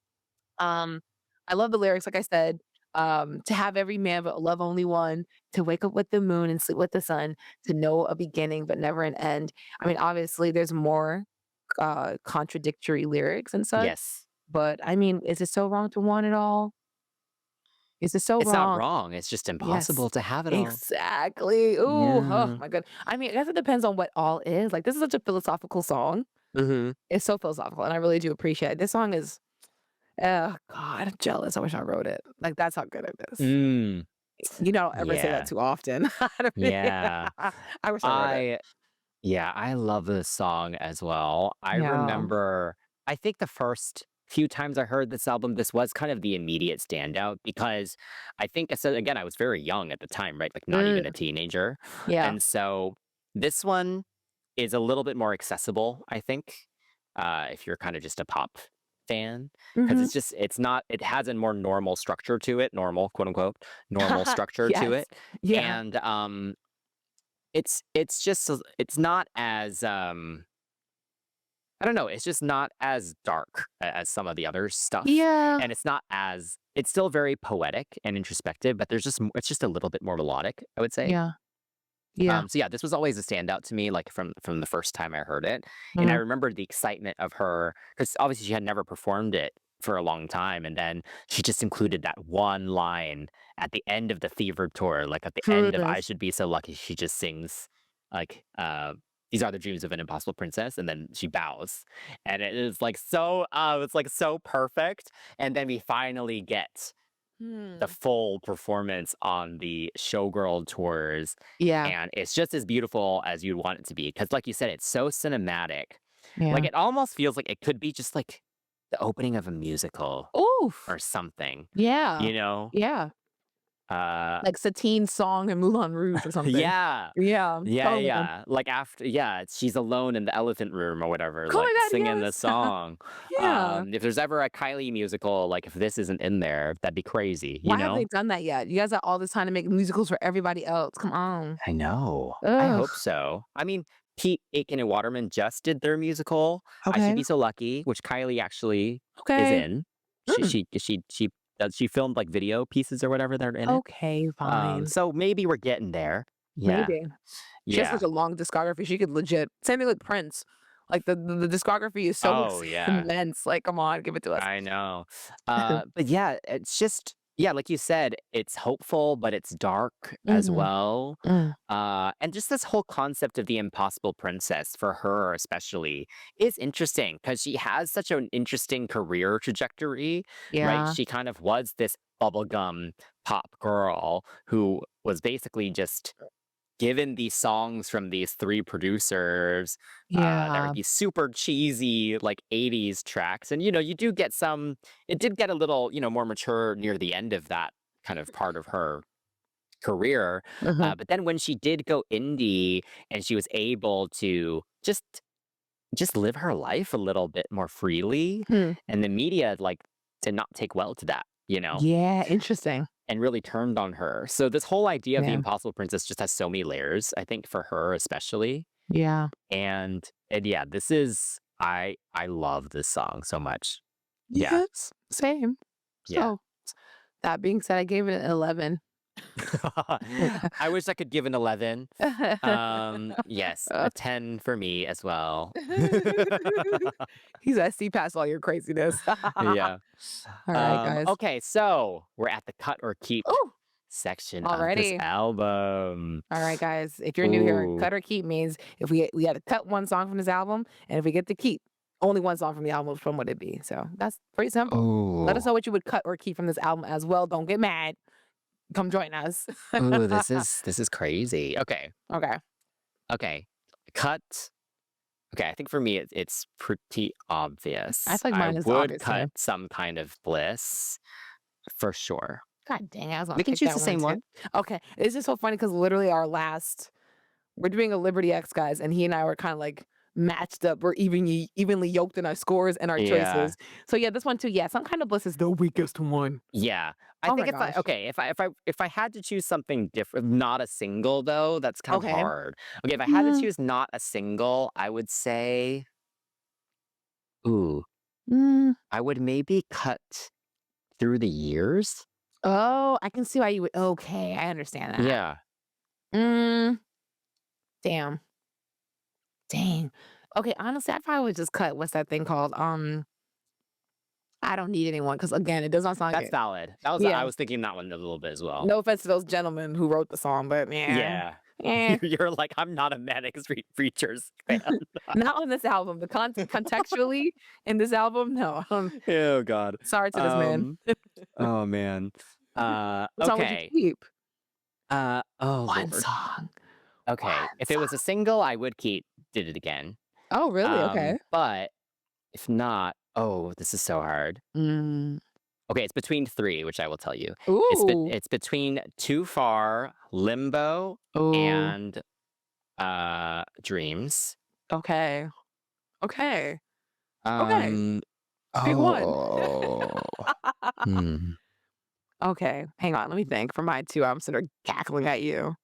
S1: Um, I love the lyrics, like I said, to have every man but love only one, to wake up with the moon and sleep with the sun, to know a beginning but never an end. I mean, obviously, there's more contradictory lyrics and such,
S2: Yes.
S1: but I mean, is it so wrong to want it all? Is it so
S2: It's not
S1: wrong?
S2: wrong. It's just
S1: Yes,
S2: impossible to have it all.
S1: exactly. Ooh, oh
S2: Yeah.
S1: my god. I mean, I guess it depends on what all is. Like, this is such a philosophical song.
S2: Mhm.
S1: It's so philosophical, and I really do appreciate it. This song is, oh god, I'm jealous. I wish I wrote it. Like, that's how good it is.
S2: Mm.
S1: You don't ever say that
S2: Yeah.
S1: too often. I mean,
S2: Yeah.
S1: I wish I wrote it.
S2: I yeah, I love this song as well. I
S1: Yeah.
S2: remember I think the first few times I heard this album, this was kind of the immediate standout because I think I said again, I was very young at the time, right? Like not even a
S1: Mm,
S2: teenager.
S1: yeah.
S2: And so this one is a little bit more accessible, I think, if you're kind of just a pop fan, because
S1: Mhm.
S2: it's not, it has a more normal structure to it, normal, quote unquote, normal structure to
S1: Yes.
S2: it.
S1: Yeah.
S2: And it's just, it's not as, I don't know, it's just not as dark as some of the other stuff.
S1: Yeah.
S2: And it's not as, it's still very poetic and introspective, but there's just, it's just a little bit more melodic, I would say.
S1: Yeah. Yeah.
S2: So yeah, this was always a standout to me, like from the first time I heard it, and I
S1: Mhm.
S2: remember the excitement of her because obviously she had never performed it for a long time, and then she just included that one line at the end of the Fever tour, like at the end of "I
S1: Goodness.
S2: Should Be So Lucky." She just sings like these are the dreams of an impossible princess, and then she bows, and it is like it's like so perfect. And then we finally get the
S1: Hmm.
S2: full performance on the showgirl tours,
S1: Yeah.
S2: and it's just as beautiful as you'd want it to be. Because, like you said, it's so cinematic. Like
S1: Yeah.
S2: it almost feels like it could be just like the opening of a musical
S1: Oof.
S2: or something,
S1: Yeah.
S2: you know?
S1: Yeah.
S2: Uh,
S1: Like Satine's song in Moulin Rouge or something.
S2: yeah.
S1: Yeah,
S2: Yeah,
S1: totally.
S2: yeah. Like after, yeah, she's alone in the elephant room or whatever,
S1: Oh
S2: like
S1: my
S2: singing
S1: god,
S2: the
S1: yes.
S2: song.
S1: Yeah.
S2: If there's ever a Kylie musical, like if this isn't in there, that'd be crazy, you
S1: Why haven't they
S2: know?
S1: done that yet? You guys have all this time to make musicals for everybody else. Come on.
S2: I know. I
S1: Ugh.
S2: hope so. I mean, Pete, Aiken, and Waterman just did their musical, I Should
S1: Okay.
S2: Be So Lucky, which Kylie actually is
S1: Okay.
S2: in.
S1: Mm.
S2: She filmed like video pieces or whatever that are in it.
S1: Okay, fine.
S2: So maybe we're getting there. Yeah,
S1: Maybe. She has
S2: yeah.
S1: such a long discography. She could legit same thing with Prince. Like the discography is so
S2: Oh yeah.
S1: immense. Like, come on, give it to us.
S2: I know. But yeah, it's just yeah, like you said, it's hopeful, but it's dark as
S1: Mhm.
S2: well.
S1: Mm.
S2: And just this whole concept of the impossible princess for her, especially, is interesting because she has such an interesting career trajectory, right?
S1: Yeah.
S2: She kind of was this bubblegum pop girl who was basically just given these songs from these three producers that are
S1: Yeah.
S2: these super cheesy like 80s tracks, and you do get some, it did get a little more mature near the end of that kind of part of her career.
S1: Mhm.
S2: But then when she did go indie and she was able to just live her life a little bit more freely,
S1: Hmm.
S2: and the media like did not take well to that,
S1: Yeah, interesting.
S2: and really turned on her. So this whole idea of the
S1: Yeah.
S2: impossible princess just has so many layers, I think, for her especially.
S1: Yeah.
S2: And yeah, this is I love this song so much. Yeah.
S1: Yes. Same.
S2: Yeah.
S1: So that being said, I gave it an 11.
S2: I wish I could give an 11. Yes, a 10 for me as well.
S1: He's I see past all your craziness.
S2: Yeah.
S1: All right, guys.
S2: Okay, so we're at the cut or keep
S1: Oh,
S2: section of this
S1: already.
S2: album.
S1: All right, guys. If you're new here,
S2: Ooh.
S1: cut or keep means if we had to cut one song from this album, and if we get to keep only one song from the album, which one would it be? So that's pretty simple. Let us
S2: Ooh.
S1: know what you would cut or keep from this album as well. Don't get mad. Come join us.
S2: Ooh, this is crazy. Okay.
S1: Okay.
S2: Okay. Cut. Okay, I think for me it's pretty
S1: I
S2: obvious.
S1: feel like
S2: I
S1: mine is
S2: would
S1: obvious
S2: cut
S1: too.
S2: some kind of Bliss for sure.
S1: God dang it, I was gonna
S2: We can
S1: pick
S2: choose
S1: that
S2: the
S1: one
S2: same
S1: too.
S2: one.
S1: Okay. It's just so funny because literally we're doing a Liberty X, guys, and he and I were kind of like matched up. We're evenly yoked in our scores and our
S2: Yeah.
S1: choices. So yeah, this one too. Yeah, some kind of bliss is the weakest one.
S2: Yeah. I
S1: Oh
S2: think
S1: my
S2: if I
S1: gosh.
S2: okay, if I had to choose something different, not a single though, that's kind of
S1: Okay.
S2: hard. Okay, if I had to
S1: Mm,
S2: choose not a single, I would say, ooh,
S1: mm.
S2: I would maybe cut through the years.
S1: Oh, I can see why you would. Okay, I understand that.
S2: Yeah.
S1: Mm, damn. Dang. Okay, honestly, I probably would just cut what's that thing called? I don't need anyone because again, it does not sound like
S2: That's
S1: it.
S2: valid.
S1: Yeah.
S2: I was thinking that one a little bit as well.
S1: No offense to those gentlemen who wrote the song, but yeah.
S2: Yeah.
S1: Eh.
S2: You're like, I'm not a Manic Street Preachers fan.
S1: Not on this album. The contextually in this album, no.
S2: Oh God.
S1: Sorry to this man.
S2: Um, oh man.
S1: What song would you
S2: Okay.
S1: keep?
S2: Oh
S1: One
S2: Lord.
S1: song.
S2: Okay.
S1: One
S2: If it
S1: song.
S2: was a single, I would keep Did It Again.
S1: Oh, really? Okay.
S2: But if not, oh, this is so hard.
S1: Mm.
S2: Okay, it's between three, which I will tell you.
S1: Ooh.
S2: It's between Too Far, Limbo,
S1: Ooh.
S2: and Dreams.
S1: Okay. Okay. Okay.
S2: Um
S1: Pick one.
S2: oh. Hmm.
S1: Okay. Hang on. Let me think. For mine too, I'm sort of cackling at you.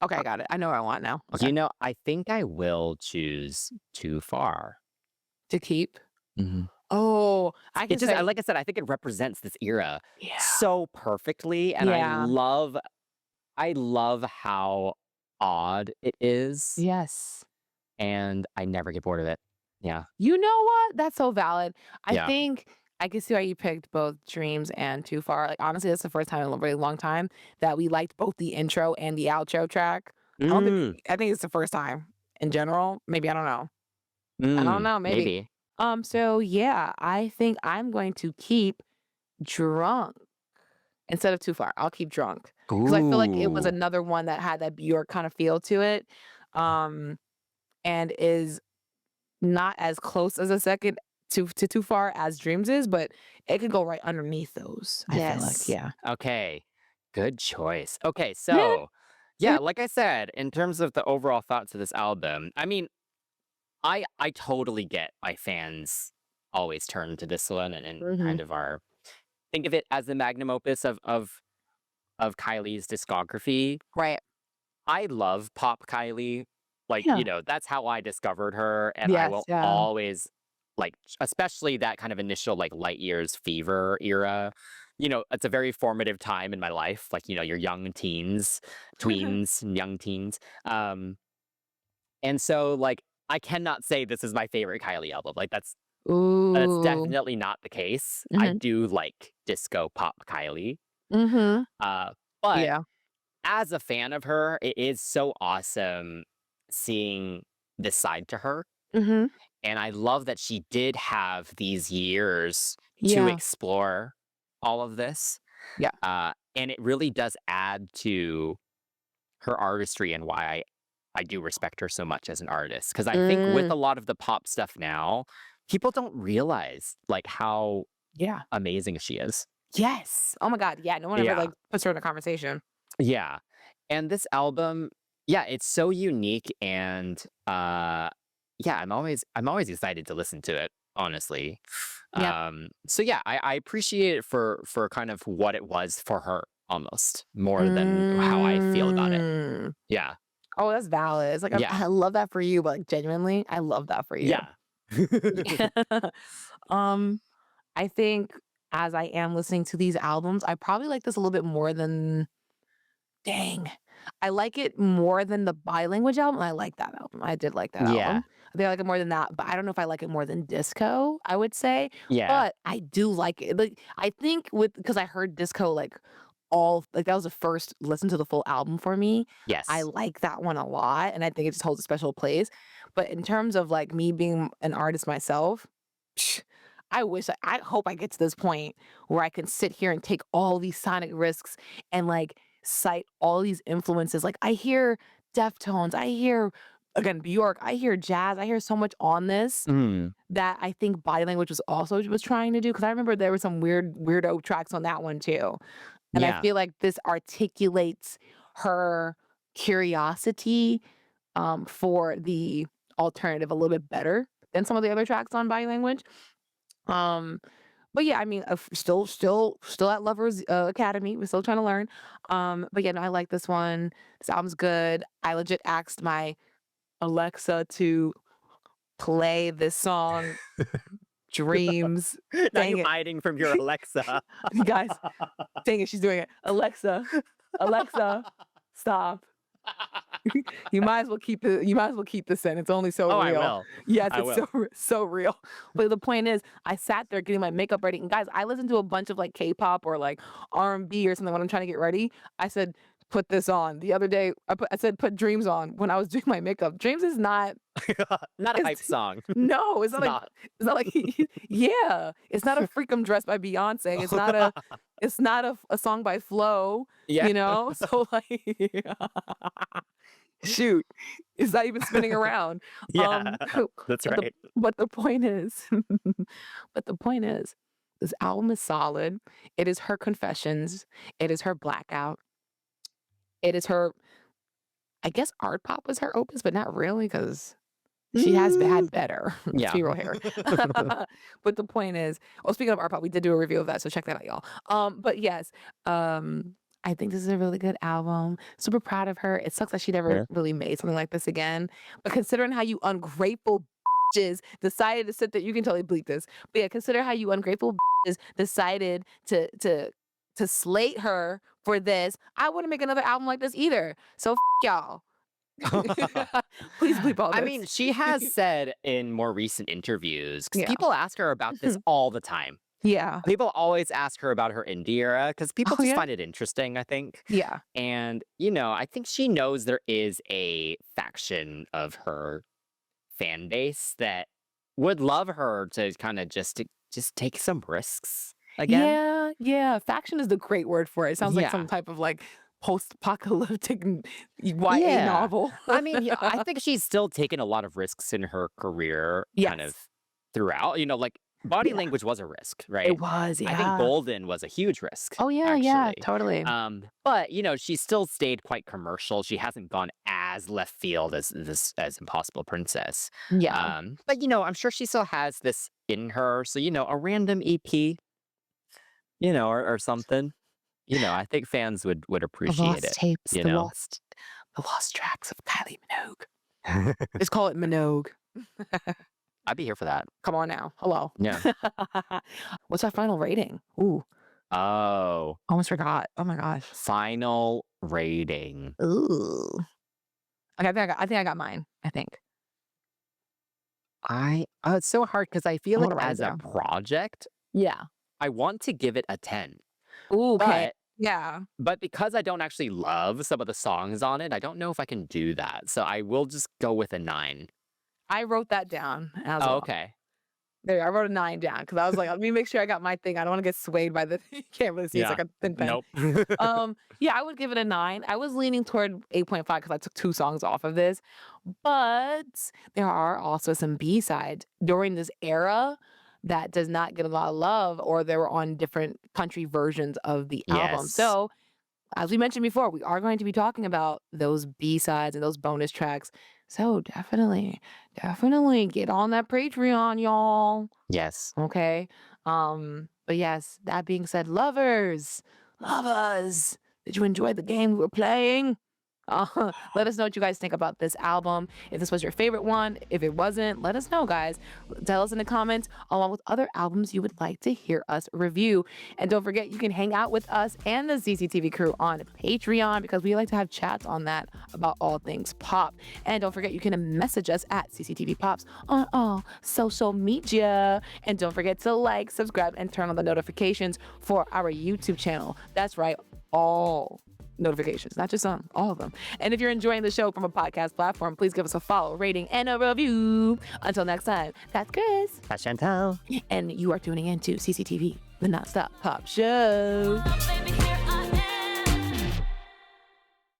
S1: Okay, I got it. I know what I want now. Okay.
S2: I think I will choose Too Far.
S1: To keep.
S2: Mhm.
S1: Oh, I
S2: It
S1: can
S2: just
S1: say
S2: like I said, I think it represents this era
S1: yeah.
S2: so perfectly, and
S1: Yeah.
S2: I love how odd it is,
S1: Yes.
S2: and I never get bored of it. Yeah.
S1: You know what? That's so valid. I
S2: Yeah.
S1: think I can see why you picked both Dreams and Too Far. Like, honestly, that's the first time in a really long time that we liked both the intro and the outro track.
S2: Mm.
S1: I think it's the first time. in general. Maybe I don't know. I don't
S2: Mm,
S1: know. Maybe.
S2: maybe.
S1: So yeah, I think I'm going to keep drunk instead of too far. I'll keep drunk because I feel like it was
S2: Ooh.
S1: another one that had that Bjork kind of feel to it, um, and is not as close as a second to too far as Dreams is, but it could go right underneath those. I feel like,
S2: Yes.
S1: yeah.
S2: Okay. Good choice. Okay, so yeah, like I said, in terms of the overall thoughts of this album, I mean, I totally get why fans always turn to this one and
S1: Mhm.
S2: kind of are think of it as the magnum opus of Kylie's discography.
S1: Right.
S2: I love pop Kylie. Like,
S1: Yeah.
S2: that's how I discovered her, and I
S1: Yes,
S2: will
S1: yeah.
S2: always like, especially that kind of initial like Light Years Fever era. It's a very formative time in my life. Like, your young teens, tweens, and young teens. And so like I cannot say this is my favorite Kylie album. Like that's
S1: Ooh.
S2: definitely not the case. I
S1: Mhm.
S2: do like disco pop Kylie.
S1: Mhm.
S2: Uh, but
S1: Yeah.
S2: as a fan of her, it is so awesome seeing this side to her.
S1: Mhm.
S2: And I love that she did have these years to
S1: Yeah.
S2: explore all of this.
S1: Yeah.
S2: And it really does add to her artistry and why I do respect her so much as an artist. Because I think with
S1: Mm.
S2: a lot of the pop stuff now, people don't realize like how
S1: Yeah.
S2: amazing she is.
S1: Yes. Oh my god, yeah, no one ever,
S2: Yeah.
S1: like, puts her in a conversation.
S2: Yeah. And this album, yeah, it's so unique and yeah, I'm always excited to listen to it, honestly.
S1: Yeah.
S2: So yeah, I appreciate it for kind of what it was for her almost more than how I feel about it.
S1: Mm.
S2: Yeah.
S1: Oh, that's valid. It's like,
S2: Yeah.
S1: I love that for you, but, like, genuinely, I love that for you.
S2: Yeah.
S1: Um, I think as I am listening to these albums, I probably like this a little bit more than dang. I like it more than the Bilanguage album. I like that album. I did like that
S2: Yeah.
S1: album. I think I like it more than that, but I don't know if I like it more than Disco, I would say.
S2: Yeah.
S1: But I do like it. Like I think with because I heard Disco like all like that was the first listen to the full album for me. I
S2: Yes.
S1: like that one a lot and I think it just holds a special place. But in terms of like me being an artist myself, I hope I get to this point where I can sit here and take all these sonic risks and like cite all these influences. Like I hear Deftones, I hear again Bjork, I hear jazz, I hear so much on this
S2: Mm.
S1: that I think Body Language was trying to do because I remember there were some weirdo tracks on that one too. And I
S2: Yeah.
S1: feel like this articulates her curiosity for the alternative a little bit better than some of the other tracks on Body Language. Um, but yeah, I mean, still at Lovers Academy. We're still trying to learn. But yeah, no, I like this one. This album's good. I legit asked my Alexa to play this song, Dreams.
S2: Now
S1: Dang
S2: you
S1: it,
S2: hiding from your Alexa.
S1: you guys! Dang it, she's doing it. Alexa, Alexa, stop. You might as well keep this in. It's only so
S2: Oh, I
S1: real.
S2: will.
S1: Yes,
S2: I
S1: it's
S2: will.
S1: so real. But the point is, I sat there getting my makeup ready, and guys, I listen to a bunch of like K-pop or like R&B or something when I'm trying to get ready. I said, put this on. The other day, I said put Dreams on when I was doing my makeup. Dreams is not.
S2: Not a hype
S1: It's
S2: song.
S1: no,
S2: It's not.
S1: it's not like yeah, it's not a Freakum Dress by Beyonce. It's not a song by Flo.
S2: Yeah.
S1: So like. Shoot, it's not even spinning around.
S2: Yeah. That's
S1: But the
S2: right.
S1: but the point is but the point is, this album is solid. It is her confessions. It is her blackout. It is her I guess Art Pop was her opus, but not really because she has
S2: Mm.
S1: had better. Let's
S2: Yeah.
S1: be real here. But the point is well, speaking of Art Pop, we did do a review of that, so check that out, y'all. But yes, I think this is a really good album. Super proud of her. It sucks that she never
S2: Yeah.
S1: really made something like this again. But considering how you ungrateful bitches decided to sit there, you can totally bleep this. But yeah, consider how you ungrateful bitches decided to slate her for this. I wouldn't make another album like this either. So y'all. Please bleep all
S2: I mean,
S1: this.
S2: she has said in more recent interviews, because
S1: Yeah.
S2: people ask her about this all the time.
S1: Yeah.
S2: People always ask her about her indie era because people
S1: Oh,
S2: just
S1: yeah?
S2: find it interesting, I think.
S1: Yeah.
S2: And, you know, I think she knows there is a faction of her fan base that would love her to kind of just take some risks again.
S1: Yeah, yeah. Faction is the great word for it. It sounds like some
S2: Yeah.
S1: type of like post-apocalyptic YA
S2: Yeah.
S1: novel.
S2: I mean, yeah, I think she's still taken a lot of risks in her career kind of
S1: Yes.
S2: throughout. You know, like body
S1: Yeah.
S2: language was a risk,
S1: It
S2: right?
S1: was,
S2: I think
S1: yeah.
S2: Golden was a huge risk,
S1: Oh, yeah, yeah,
S2: actually.
S1: totally.
S2: But you know, she still stayed quite commercial. She hasn't gone as left field as this as Impossible Princess.
S1: Yeah.
S2: But you know, I'm sure she still has this in her. So you know, a random EP, you know, or something. You know, I think fans would
S1: The
S2: appreciate
S1: lost
S2: it.
S1: tapes,
S2: You know.
S1: the lost tracks of Kylie Minogue. Just call it Minogue.
S2: I'd be here for that.
S1: Come on now. Hello.
S2: Yeah.
S1: What's our final rating? Ooh,
S2: Oh,
S1: almost forgot. Oh my gosh.
S2: final rating.
S1: Ooh. Okay, I think I got mine. I think.
S2: It's so hard because I
S1: I
S2: feel like
S1: want to write it
S2: as a
S1: down.
S2: project,
S1: Yeah.
S2: I want to give it a 10.
S1: Ooh, okay.
S2: But
S1: Yeah.
S2: but because I don't actually love some of the songs on it, I don't know if I can do that. So I will just go with a 9.
S1: I wrote that down as
S2: Oh,
S1: well.
S2: okay.
S1: There, I wrote a 9 down because I was like, let me make sure I got my thing. I don't want to get swayed by the you can't really see. It's
S2: Yeah.
S1: like a thin pen.
S2: Nope.
S1: Yeah, I would give it a 9. I was leaning toward 8.5 because I took 2 songs off of this. But there are also some B-sides during this era that does not get a lot of love, or they were on different country versions of the album.
S2: Yes.
S1: So, as we mentioned before, we are going to be talking about those B-sides and those bonus tracks. So definitely get on that Patreon, y'all.
S2: Yes.
S1: Okay. But yes, that being said, lovers, did you enjoy the game we were playing? Let us know what you guys think about this album. If this was your favorite one, if it wasn't, let us know, guys. Tell us in the comments, along with other albums you would like to hear us review. And don't forget, you can hang out with us and the CCTV crew on Patreon because we like to have chats on that about all things pop. And don't forget, you can message us at CCTV Pops on all social media. And don't forget to like, subscribe, and turn on the notifications for our YouTube channel. That's right, all notifications, not just some, all of them. And if you're enjoying the show from a podcast platform, please give us a follow, rating, and a review. Until next time, that's Chris.
S2: That's Chantel.
S1: And you are tuning in to CCTV, the Nonstop Pop Show.